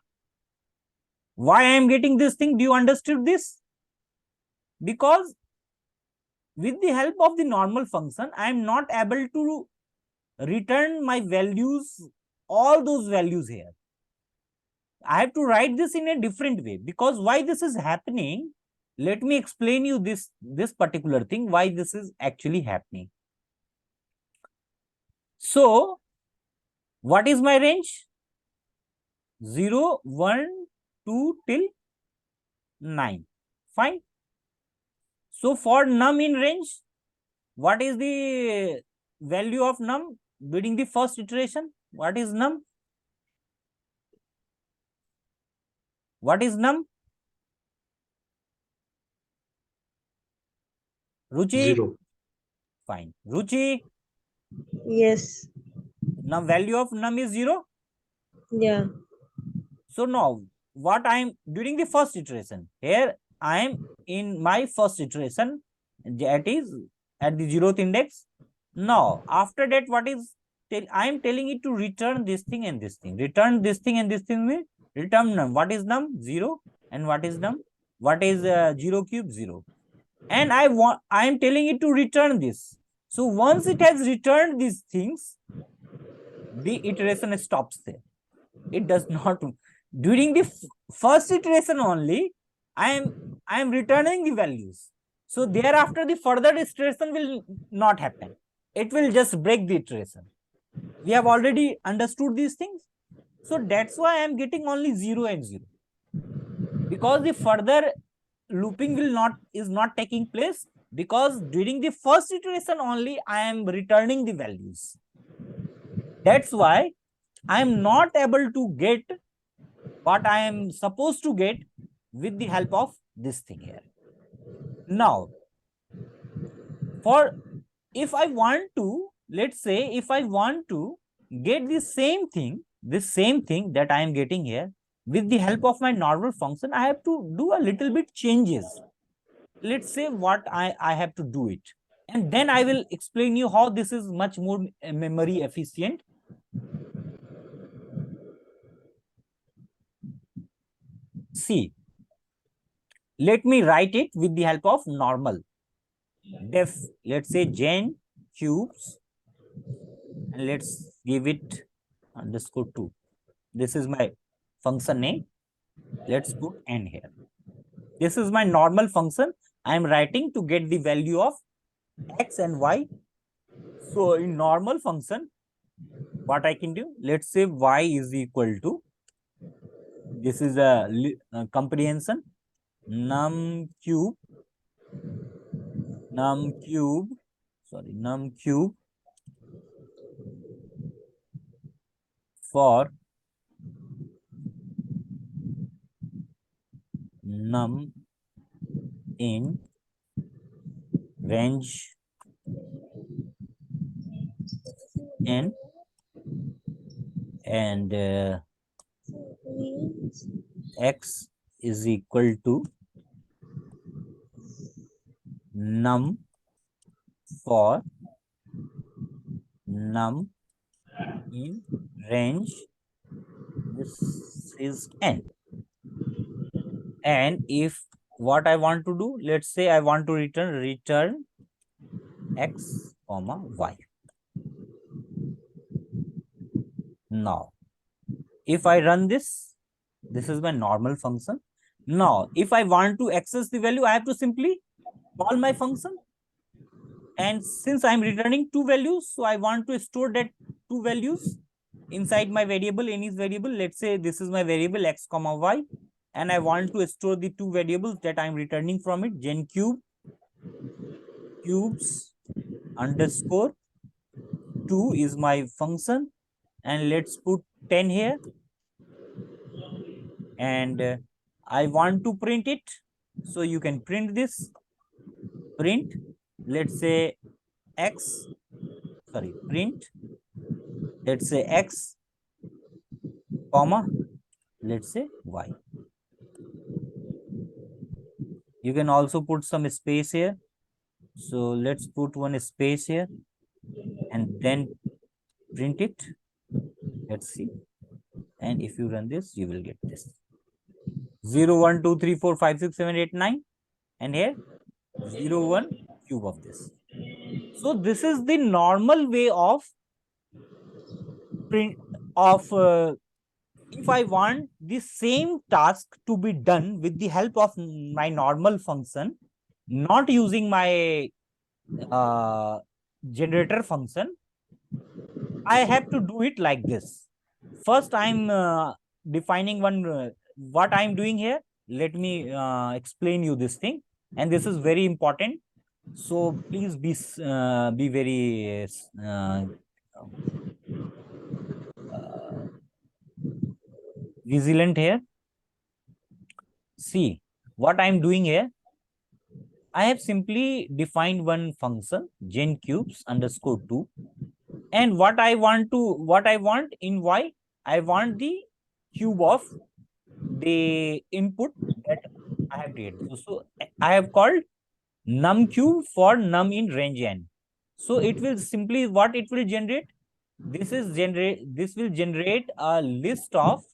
Why I am getting this thing? Do you understood this? Because with the help of the normal function, I am not able to return my values, all those values here. I have to write this in a different way, because why this is happening, let me explain you this particular thing, why this is actually happening. So what is my range? 0, 1, 2 till 9. Fine. So for num in range, what is the value of num during the first iteration? What is num? What is num? Ruchi?
0.
Fine. Ruchi,
Yes.
now value of num is 0.
Yeah.
So now what I am during the first iteration, here I am in my first iteration, that is at the 0th index. Now after that, what is I am telling it to return this thing and this thing. Return this thing and this thing means return num. What is num? 0. And what is num? What is 0 cube? 0. And I am telling it to return this. So once it has returned these things, the iteration stops there. It does not. During the first iteration only, I am returning the values. So thereafter, the further iteration will not happen. It will just break the iteration. We have already understood these things. So that's why I am getting only 0 and 0. Because the further looping is not taking place, because during the first iteration only I am returning the values. That's why I am not able to get what I am supposed to get with the help of this thing here. Now, for if I want to, let's say if I want to get the same thing that I am getting here with the help of my normal function, I have to do a little bit changes. Let's say what I have to do it. And then I will explain you how this is much more memory efficient. See, let me write it with the help of normal. Def, let's say gen cubes, and let's give it _2. This is my function name. Let's put n here. This is my normal function. I am writing to get the value of x and y. So in normal function, what I can do, let's say y is equal to, this is a comprehension, num cube for num in range n, and x is equal to num for num in range, this is n. And if what I want to do, let's say I want to return x comma y. Now, if I run this, this is my normal function. Now, if I want to access the value, I have to simply call my function. And since I'm returning two values, so I want to store that two values inside my variable, any variable. Let's say this is my variable x comma y, and I want to store the two variables that I'm returning from it, gen cubes underscore 2 is my function, and let's put 10 here, and I want to print it. So you can print this, print, let's say x, sorry, print, let's say x comma, let's say y. You can also put some space here. So let's put one space here and then print it. Let's see. And if you run this, you will get this 0, 1, 2, 3, 4, 5, 6, 7, 8, 9. And here 0, 1 cube of this. So this is the normal way of print of if I want the same task to be done with the help of my normal function, not using my generator function, I have to do it like this. First, I'm defining one, what I'm doing here. Let me explain you this thing. And this is very important. So please be very vigilant here. See, what I'm doing here, I have simply defined one function, gen cubes underscore 2. And what I want in y, I want the cube of the input that I have created. So I have called num cube for num in range n. So it will simply, what it will generate, this will generate a list of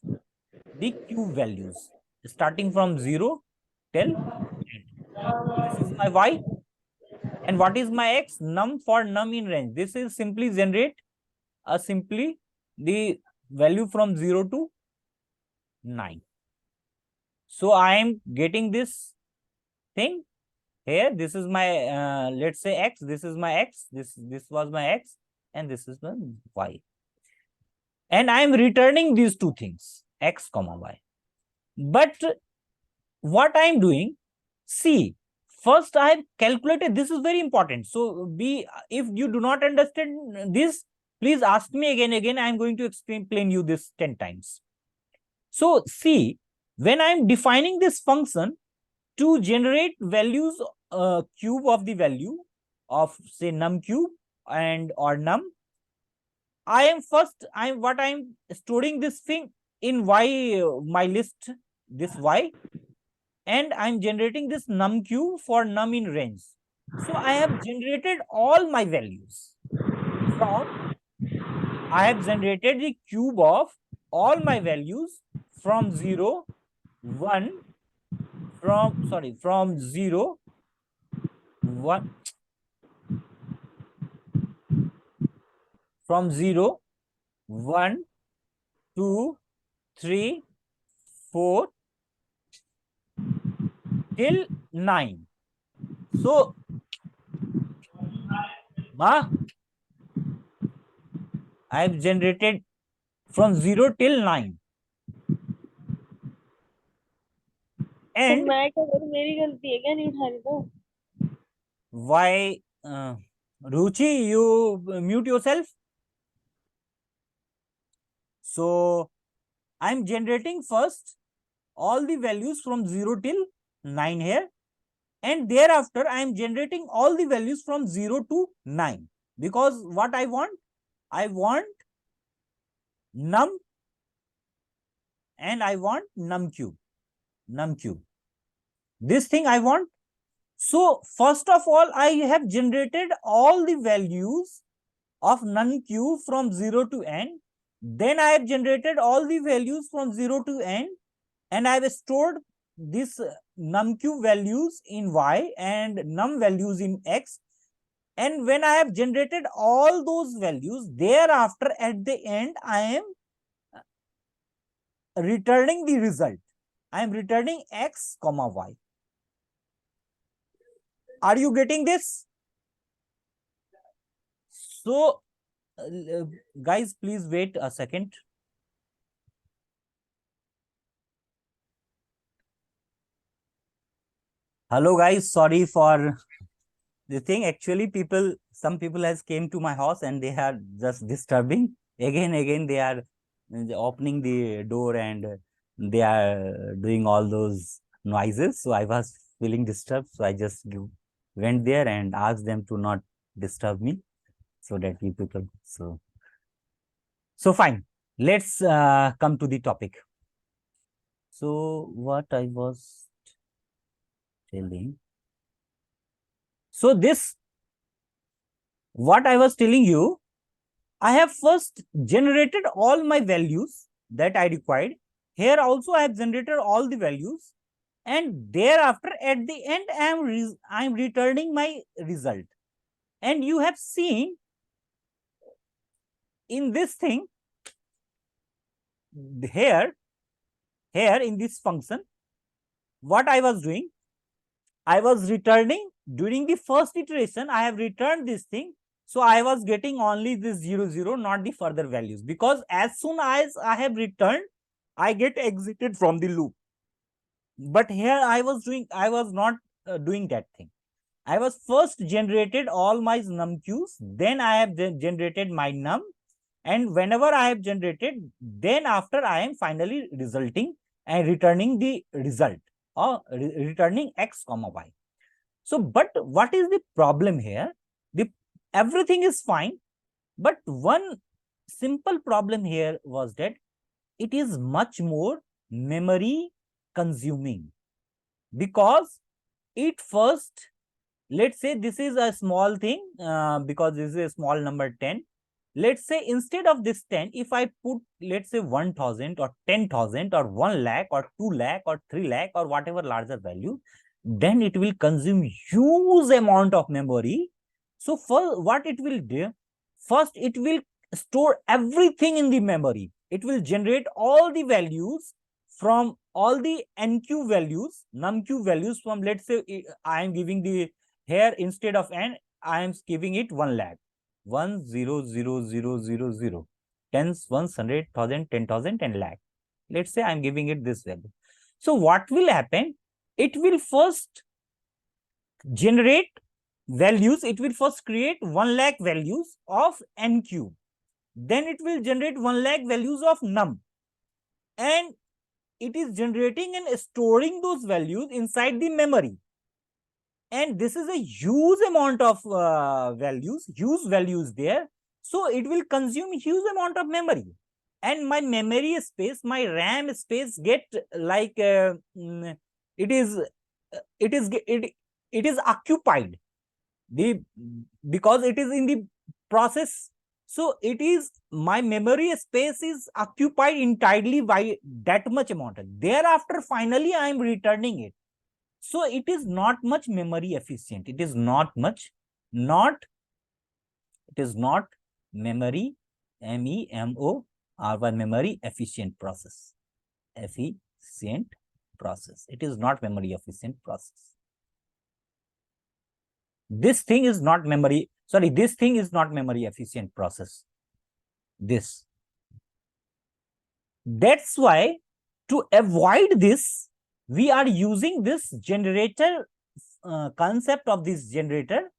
the cube values starting from 0 till n. This is my y. And what is my x? Num for num in range. This is simply generate simply the value from 0 to 9. So I am getting this thing here. This is my let's say x. This is my x. This was my x, and this is my y. And I am returning these two things, x comma y. But what I am doing, see, first I have calculated. This is very important. So if you do not understand this, please ask me again. I am going to explain you this 10 times. So see, when I am defining this function to generate values, cube of the value of say num cube and or num, I'm storing this thing in y, my list, this y, and I'm generating this num cube for num in range. So I have generated all my values I have generated the cube of all my values from 0, 1, from 0, 1, from 0, 1, 2, 3, 4 till 9. So, I have generated from 0 till 9. And
मेरी गलती है क्या नहीं उठा रही तो
why Ruchi, you mute yourself. So I'm generating first all the values from 0 till 9 here, and thereafter I am generating all the values from 0 to 9, because what I want num and I want num cube. This thing I want. So first of all, I have generated all the values of num cube from 0 to n. Then I have generated all the values from 0 to n, and I have stored this num cube values in y and num values in x. And when I have generated all those values, thereafter at the end, I am returning the result. I am returning x comma y. Are you getting this? So, guys, please wait a second. Hello, guys. Sorry for the thing. Actually, some people has came to my house and they are just disturbing. Again, they are opening the door and they are doing all those noises. So I was feeling disturbed. So I just went there and asked them to not disturb me, so that you people. So fine. Let's come to the topic. So what I was telling. So this, what I was telling you, I have first generated all my values that I required. Here also I have generated all the values, and thereafter at the end I am returning my result. And you have seen in this thing here in this function, what I was doing, I was returning during the first iteration, I have returned this thing. So I was getting only this 0, 0, not the further values, because as soon as I have returned, I get exited from the loop. But here I was not doing that thing. I was first generated all my numqs, then I have generated my num, and whenever I have generated, then after I am finally resulting and returning the result, or returning x comma y. So, but what is the problem here? Everything is fine, but one simple problem here was that it is much more memory consuming, because it first, let's say this is a small thing, because this is a small number 10. Let's say instead of this 10, if I put, let's say 1000 or 10,000 or 1 lakh or 2 lakh or 3 lakh or whatever larger value, then it will consume huge amount of memory. So for what it will do, first it will store everything in the memory. It will generate all the values from all the nq values, numq values from, let's say I am giving the, here instead of n, I am giving it 1 lakh. 1 0 0 0 0 0, tens, ones, 100,000, 10,000 and lakh. Let's say I'm giving it this value. So what will happen? It will first generate values. It will first create 1 lakh values of nq. Then it will generate 1 lakh values of num. And it is generating and storing those values inside the memory. And this is a huge amount of huge values there. So it will consume huge amount of memory. And my memory space, my RAM space get like, it is occupied. Because it is in the process. So it is, my memory space is occupied entirely by that much amount. Thereafter, finally, I am returning it. So it is not much memory efficient. It is not much, it is not memory, MEMORY, memory efficient process. Efficient process. It is not memory efficient process. This thing is not memory, sorry, this thing is not memory efficient process. This. That's why, to avoid this, we are using this generator concept of this generator.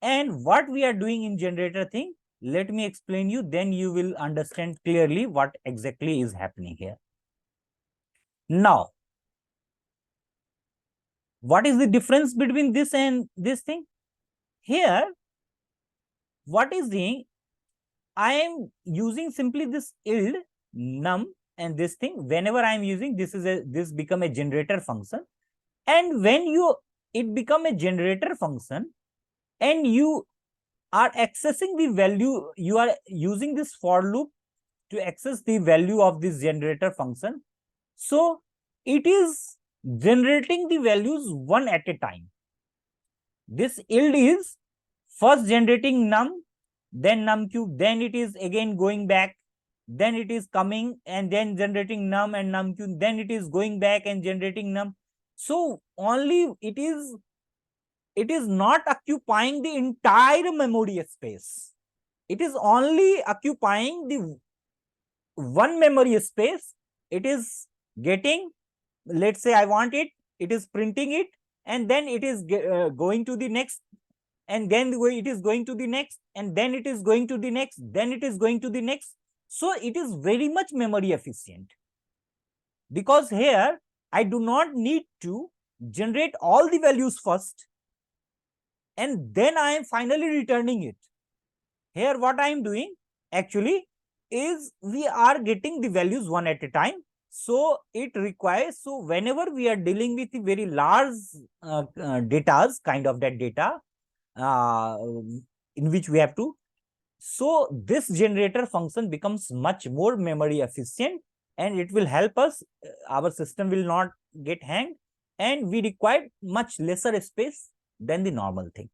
And what we are doing in generator thing, let me explain you, then you will understand clearly what exactly is happening here. Now, what is the difference between this and this thing? Here, what is doing, I am using simply this yield, num, and this thing. Whenever I am using, this become a generator function. And when it become a generator function, and you are accessing the value, you are using this for loop to access the value of this generator function. So it is generating the values one at a time. This yield is first generating num, then num cube, then it is again going back then it is coming and then generating num and num2, then it is going back and generating num. So only it is not occupying the entire memory space. It is only occupying the one memory space. It is getting, let's say I want it, it is printing it, and then it is going to the next, and then it is going to the next, and then it is going to the next, then it is going to the next. So it is very much memory efficient, because here I do not need to generate all the values first and then I am finally returning it. Here what I am doing actually is we are getting the values one at a time. So it requires, so whenever we are dealing with the very large datas, kind of that data uh, in which we have to, so this generator function becomes much more memory efficient, and it will help us, our system will not get hanged, and we require much lesser space than the normal thing.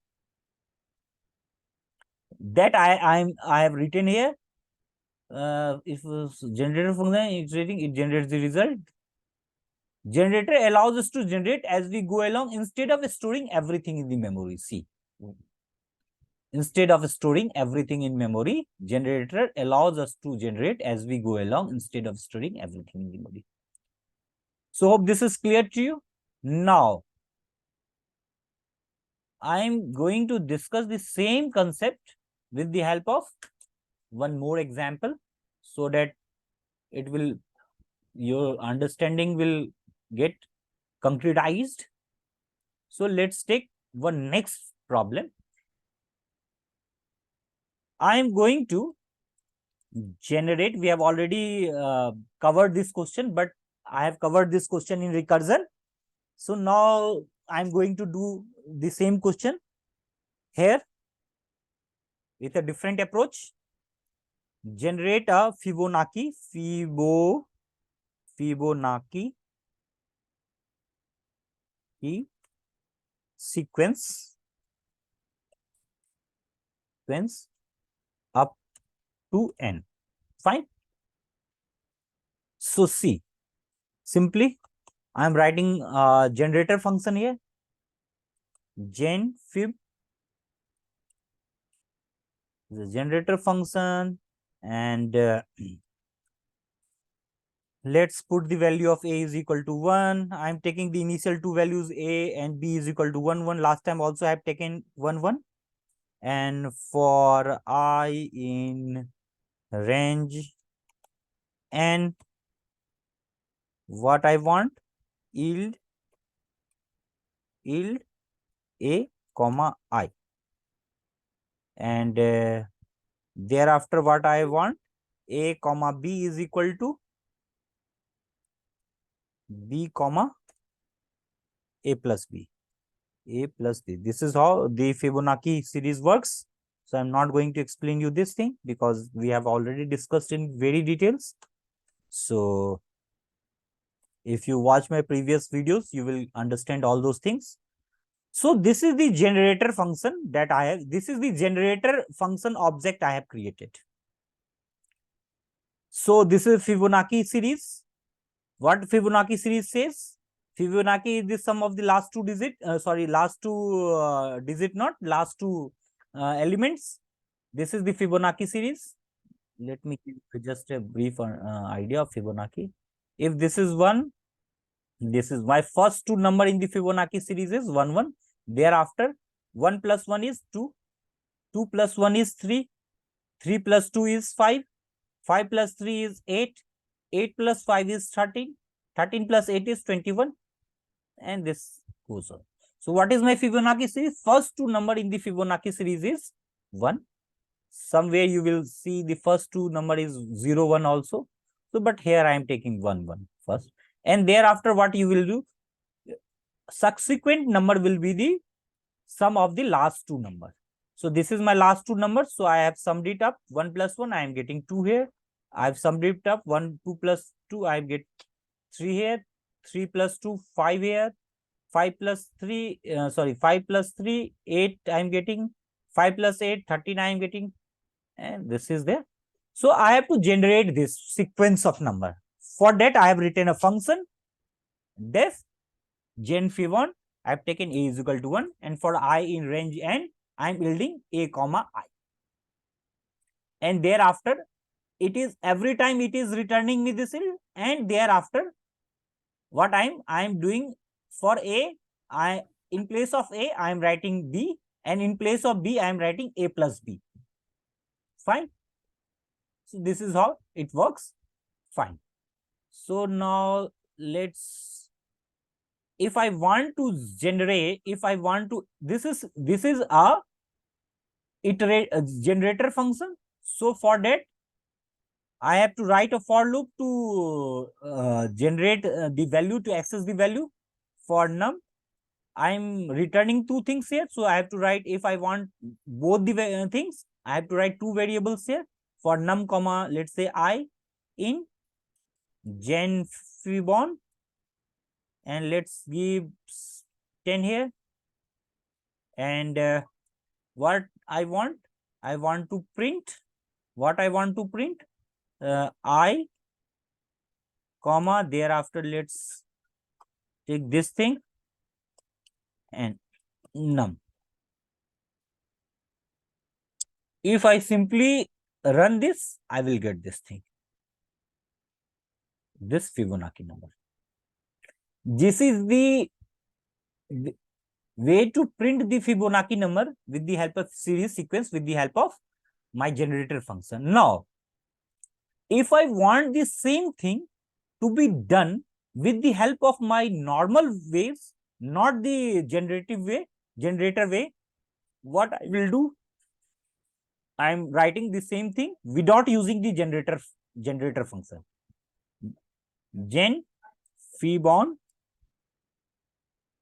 That I have written here. If generator function iterating, it generates the result. Generator allows us to generate as we go along instead of storing everything in the memory. See, instead of storing everything in memory, generator allows us to generate as we go along instead of storing everything in memory. So hope this is clear to you. Now, I am going to discuss the same concept with the help of one more example, so that it will, your understanding will get concretized. So let's take one next problem. I am going to generate, we have already covered this question, but I have covered this question in recursion. So now I'm going to do the same question here with a different approach. Generate a Fibonacci sequence up to n. Fine. So see, simply I am writing a generator function here, gen fib, the generator function, and let's put the value of a is equal to 1. I am taking the initial two values a and b is equal to 1 1. Last time also I have taken 1 1. And for I in range n, what I want, yield a comma I, and thereafter what I want, a comma b is equal to b comma a plus b, a plus b. This is how the Fibonacci series works. So I'm not going to explain you this thing because we have already discussed in very details. So if you watch my previous videos, you will understand all those things. So this is the generator function that I have. This is the generator function object I have created. So this is Fibonacci series. What Fibonacci series says? Fibonacci is the sum of the last two digit, last two elements. This is the Fibonacci series. Let me give you just a brief idea of Fibonacci. If this is 1, this is my first two number in the Fibonacci series is 1 1. Thereafter 1 plus 1 is 2, 2 plus 1 is 3, 3 plus 2 is 5, 5 plus 3 is 8, 8 plus 5 is 13, 13 plus 8 is 21, and this goes on. So what is my Fibonacci series? First two number in the Fibonacci series is 1. Somewhere you will see the first two number is 0 1 also. So but here I am taking 1 1 first, and thereafter what you will do, subsequent number will be the sum of the last two numbers. So this is my last two numbers. So I have summed it up. 1 plus 1, I am getting 2 here. I have summed it up. 1, 2 plus 2, I get 3 here. 3 plus 2, 5 here. 5 plus 3, 5 plus 3, 8 I am getting. 5 plus 8, 13 I am getting. And this is the So I have to generate this sequence of number. For that, I have written a function def gen phi1. I have taken a is equal to 1, and for I in range n, I am building a comma I. And thereafter, it is every time it is returning me this, and thereafter, what I am doing for a, I in place of a, I am writing b, and in place of b, I am writing a plus b. Fine. So this is how it works. Fine. So now let's, if I want to generate, if I want to, this is a generator function. So for that, I have to write a for loop to generate the value, to access the value. For num, I'm returning two things here. So I have to write, if I want both the things, I have to write two variables here. For num comma, let's say I in gen phi1, and let's give 10 here. And what I want to print, I comma, thereafter let's take this thing and num. If I simply run this, I will get this thing, this Fibonacci number. This is the way to print the Fibonacci number with the help of series sequence, with the help of my generator function. Now, if I want the same thing to be done with the help of my normal ways, not the generator way, what I will do, I am writing the same thing without using the generator function. Gen phi1,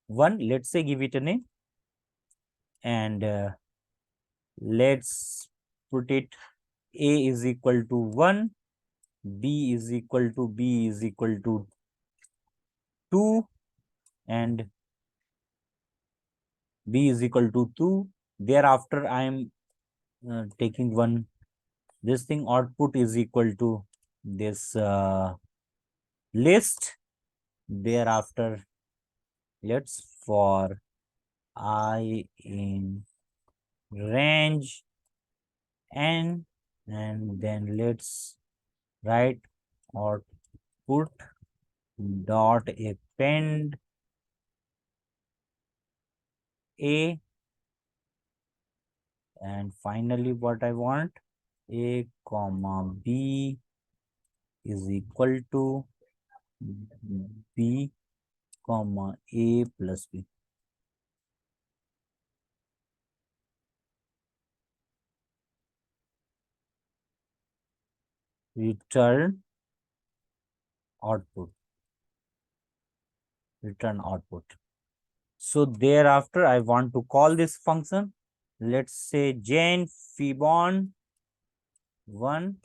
let's say give it a name, and let's put it a is equal to 1, b is equal to 2, and b is equal to 2. Thereafter, I am taking one, this thing output is equal to this list. Thereafter, let's for I in range n, and then let's write output dot append a, and finally what I want, a comma b is equal to b comma a plus b. Return output. So thereafter, I want to call this function. Let's say gen phi1 1.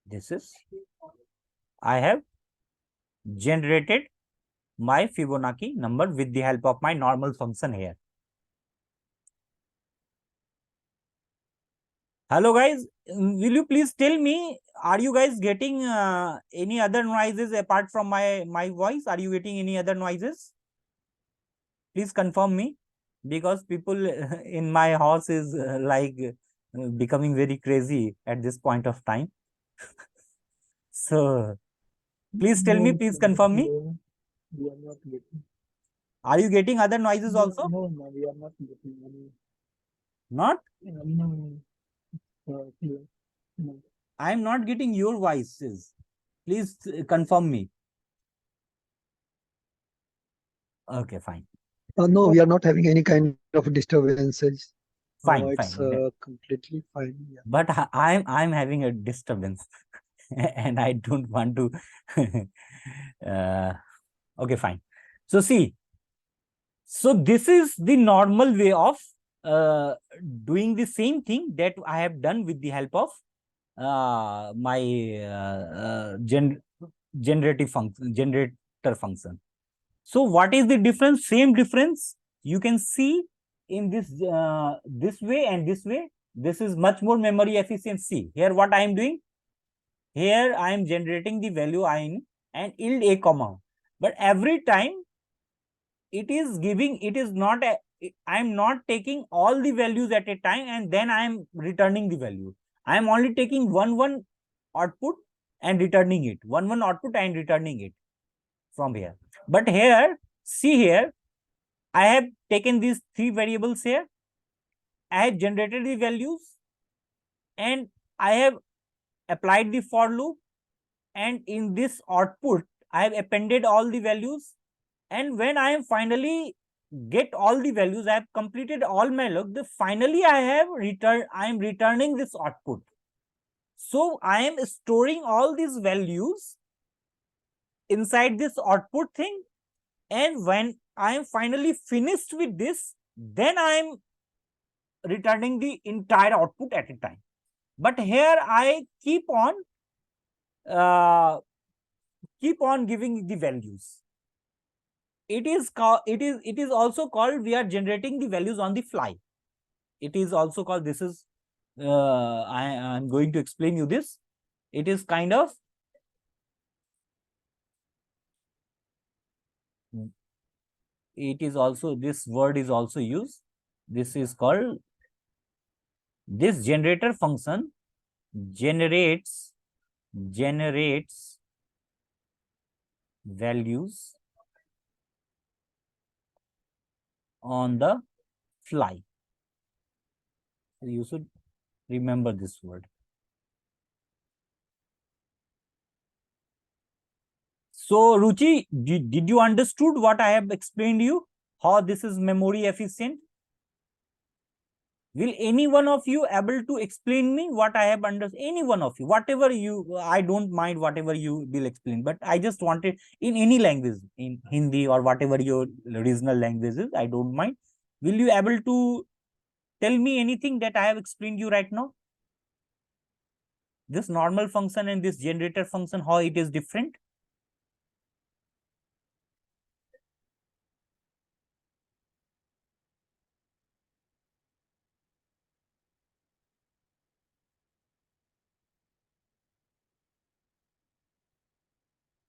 This is, I have generated my Fibonacci number with the help of my normal function here. Hello guys, will you please tell me, are you guys getting any other noises apart from my voice? Are you getting any other noises? Please confirm me, because people in my house is becoming very crazy at this point of time. So please tell me, please confirm me.
We are not getting.
Are you getting other noises also?
No, we are not getting any.
Not?
No. Clear. No.
I am not getting your voices. Please confirm me. Okay, fine.
No, we are not having any kind of disturbances.
Fine,
It's
fine.
completely fine. Yeah.
But I'm having a disturbance and I don't want to. Okay, fine. So see, so this is the normal way of doing the same thing that I have done with the help of my generator function. So what is the difference? Same difference you can see in this this way and this way, this is much more memory efficiency. Here what I am doing, here I am generating the value in and yield a comma, but every time it is giving, it is not a, I am not taking all the values at a time and then I am returning the value. I am only taking one output and returning it, one output and returning it from here. But here, see here, I have taken these three variables here. I have generated the values and I have applied the for loop, and in this output I have appended all the values, and when I am finally get all the values, I have completed all my loop, finally I am returning this output. So I am storing all these values inside this output thing, and when I am finally finished with this, then I am returning the entire output at a time. But here I keep on giving the values. It is also called, we are generating the values on the fly. It is also called, this is I am going to explain you this. It is kind of it is also, this word is also used. This is called, this generator function generates values on the fly. So you should remember this word. So Ruchi, did you understood what I have explained you, how this is memory efficient? Will any one of you able to explain me what I have understood? Any one of you, whatever you, I don't mind whatever you will explain, but I just wanted in any language, in Hindi or whatever your regional language is, I don't mind. Will you able to tell me anything that I have explained you right now? This normal function and this generator function, how it is different?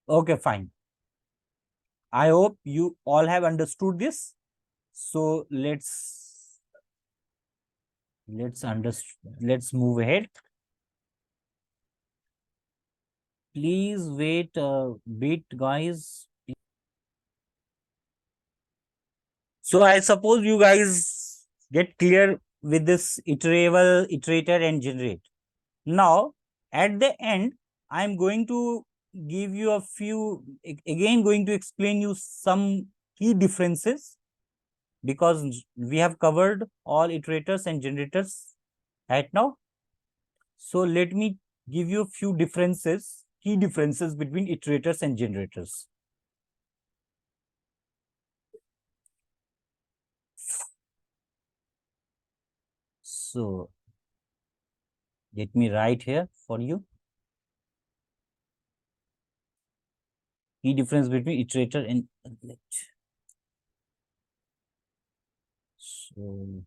Okay, fine. I hope you all have understood this. So let's move ahead. Please wait a bit, guys. So I suppose you guys get clear with this iterable, iterator, and generate. Now, at the end, I'm going to give you a few, again going to explain you some key differences, because we have covered all iterators and generators right now. So let me give you a few differences, key differences between iterators and generators. So let me write here for you. Key difference between iterator and so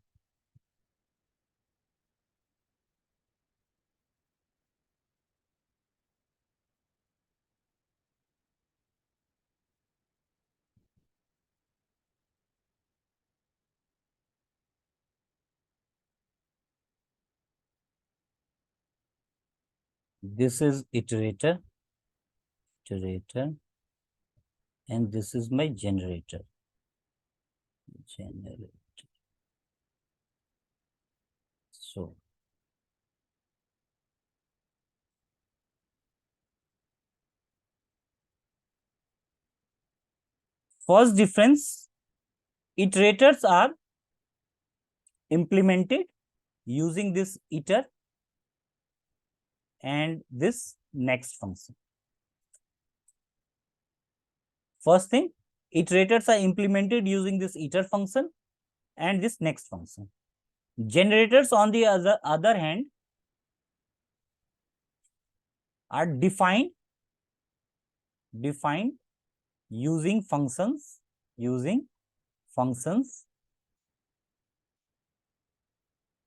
this is iterator, and this is my generator. So first difference, iterators are implemented using this iter and this next function. First thing, iterators are implemented using this iter function and this next function. Generators, on the other hand, are defined using functions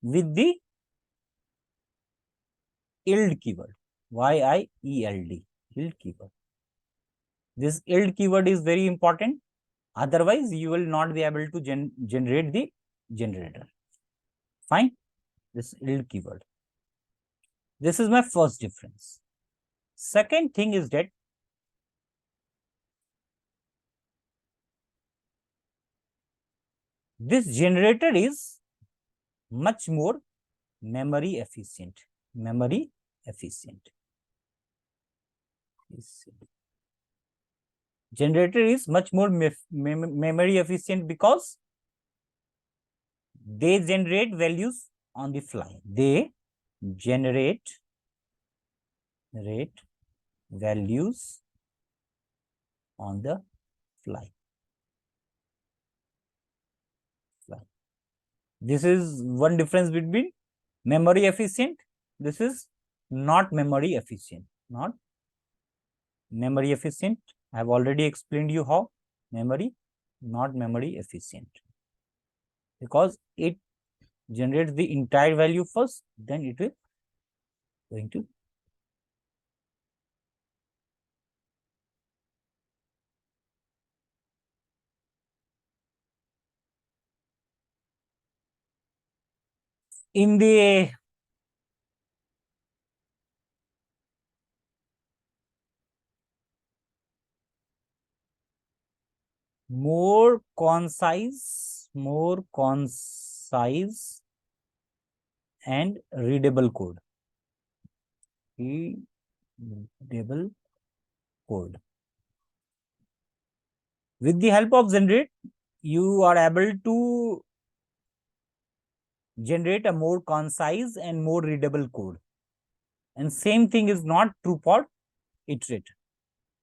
with the yield keyword, yield, yield keyword. This yield keyword is very important. Otherwise, you will not be able to generate the generator. Fine. This yield keyword. This is my first difference. Second thing is that this generator is much more memory efficient. Memory efficient. Generator is much more memory efficient because they generate values on the fly. They generate values on the fly. This is one difference between memory efficient. This is not memory efficient. Not memory efficient. I have already explained you how. Memory, not memory efficient. Because it generates the entire value first, then it will going to in the more concise and readable code. Readable code. With the help of generate, you are able to generate a more concise and more readable code. And same thing is not true for iterator.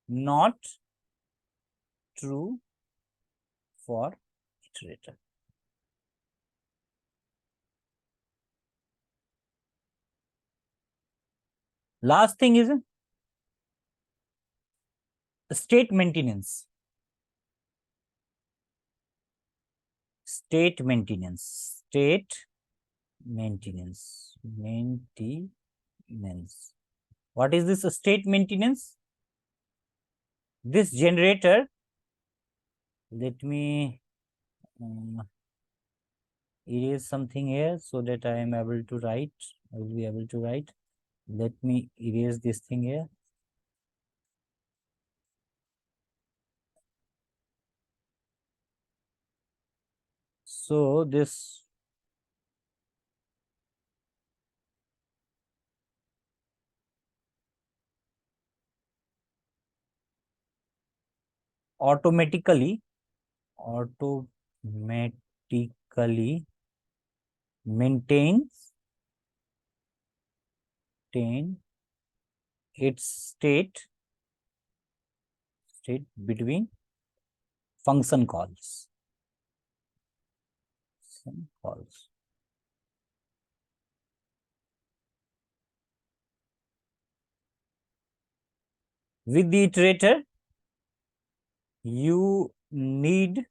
Not true for iterator. Last thing is state maintenance. State maintenance. State maintenance. Maintenance. What is this state maintenance? This generator, let me erase something here so that I am able to write. I will be able to write. Let me erase this thing here. So this automatically maintains its state between function calls. With the iterator, you need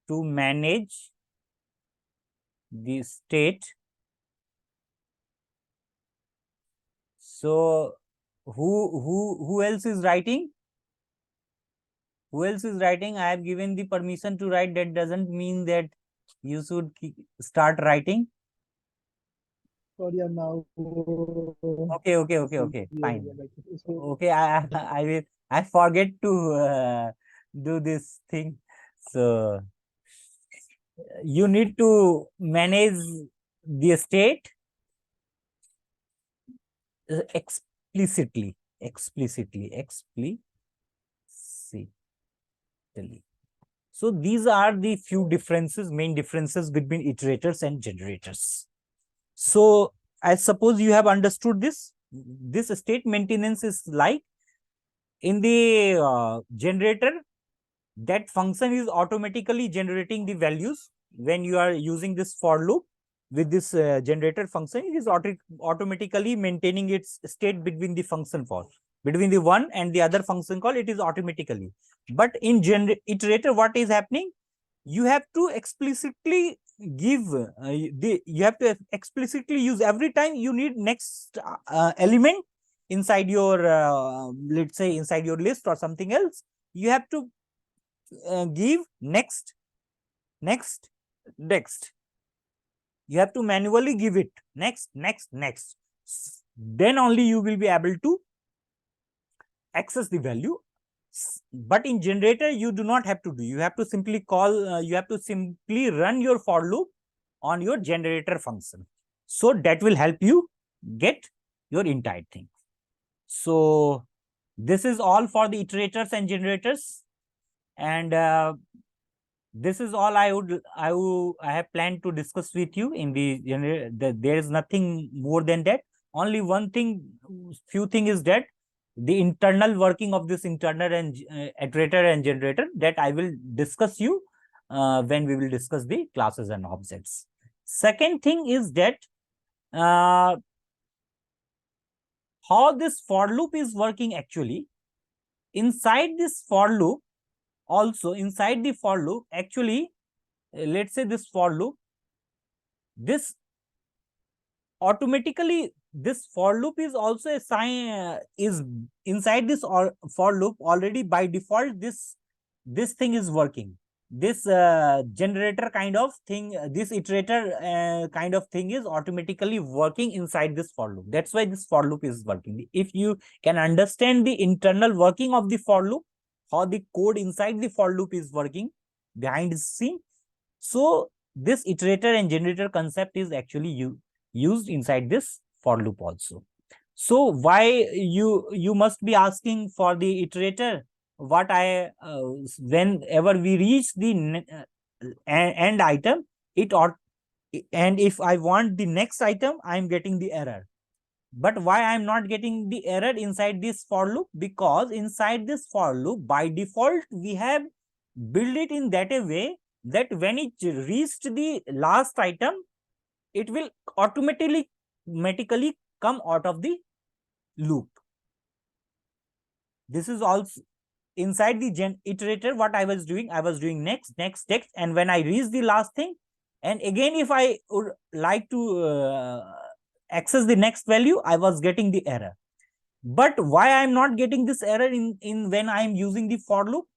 to manage the state. So who else is writing? Who else is writing? I have given the permission to write. That doesn't mean that you should start writing.
Sorry, now.
Okay. Fine. Okay, I will. I forget to do this thing. So you need to manage the state explicitly. So these are the few differences, main differences between iterators and generators. So I suppose you have understood this. This state maintenance is like in the generator, that function is automatically generating the values when you are using this for loop. With this generator function, it is automatically maintaining its state between the function call, between the one and the other function call. It is automatically. But in iterator, what is happening? You have to explicitly give you have to explicitly use every time you need next element inside your let's say inside your list or something else. You have to give next. You have to manually give it next. Then only you will be able to access the value. But in generator, you do not have to do. You have to simply call, you have to simply run your for loop on your generator function. So that will help you get your entire thing. So this is all for the iterators and generators. And this is all I have planned to discuss with you in the generator. There is nothing more than that. Only one thing, few thing is that the internal working of this internal and iterator and generator, that I will discuss you when we will discuss the classes and objects. Second thing is that how this for loop is working actually. Inside this for loop, also inside the for loop, actually, let's say this for loop, this automatically, this for loop is also assigned is inside this or for loop already by default. This thing is working. This generator kind of thing, this iterator kind of thing is automatically working inside this for loop. That's why this for loop is working. If you can understand the internal working of the for loop, how the code inside the for loop is working behind the scene, so this iterator and generator concept is actually used inside this for loop also. So why you must be asking for the iterator, what I whenever we reach the end item, and if I want the next item, I'm getting the error. But why I'm not getting the error inside this for loop? Because inside this for loop, by default, we have built it in that a way that when it reached the last item, it will automatically come out of the loop. This is also inside the iterator. What I was doing next, and when I reach the last thing, and again if I would like to access the next value, I was getting the error. But why I'm not getting this error in when I'm using the for loop?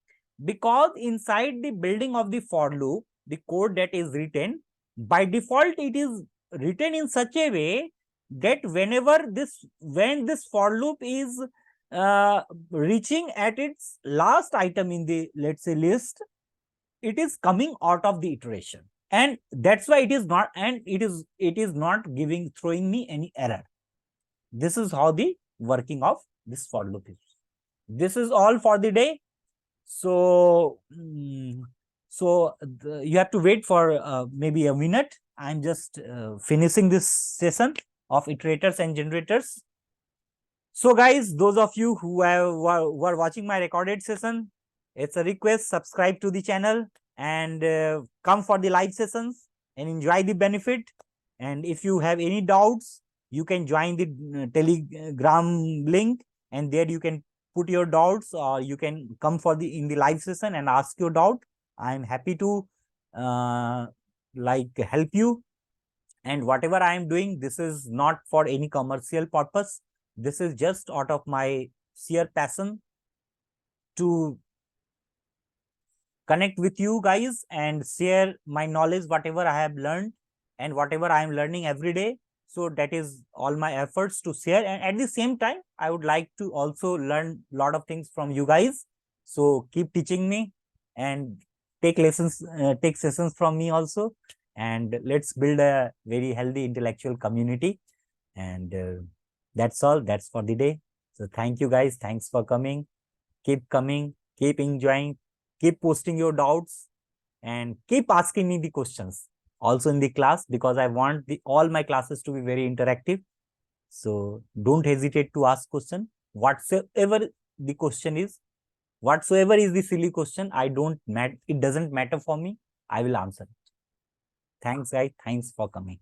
Because inside the building of the for loop, the code that is written, by default it is written in such a way that when this for loop is reaching at its last item in the, let's say, list, it is coming out of the iteration, and that's why it is not, and it is not throwing me any error. This is how the working of this for loop is. This is all for the day. So you have to wait for maybe a minute. I'm just finishing this session of iterators and generators. So guys, those of you who were watching my recorded session, it's a request, subscribe to the channel and come for the live sessions and enjoy the benefit. And if you have any doubts, you can join the Telegram link, and there you can put your doubts, or you can come for in the live session and ask your doubt. I'm happy to help you. And whatever I am doing, this is not for any commercial purpose. This is just out of my sheer passion to connect with you guys and share my knowledge, whatever I have learned and whatever I am learning every day. So that is all my efforts to share. And at the same time, I would like to also learn a lot of things from you guys. So keep teaching me and take lessons, take sessions from me also. And let's build a very healthy intellectual community. And that's all. That's for the day. So thank you guys. Thanks for coming. Keep coming. Keep enjoying. Keep posting your doubts and keep asking me the questions also in the class, because I want all my classes to be very interactive. So don't hesitate to ask question. Whatsoever the question is, whatsoever is the silly question, it doesn't matter for me. I will answer it. Thanks, guys. Thanks for coming.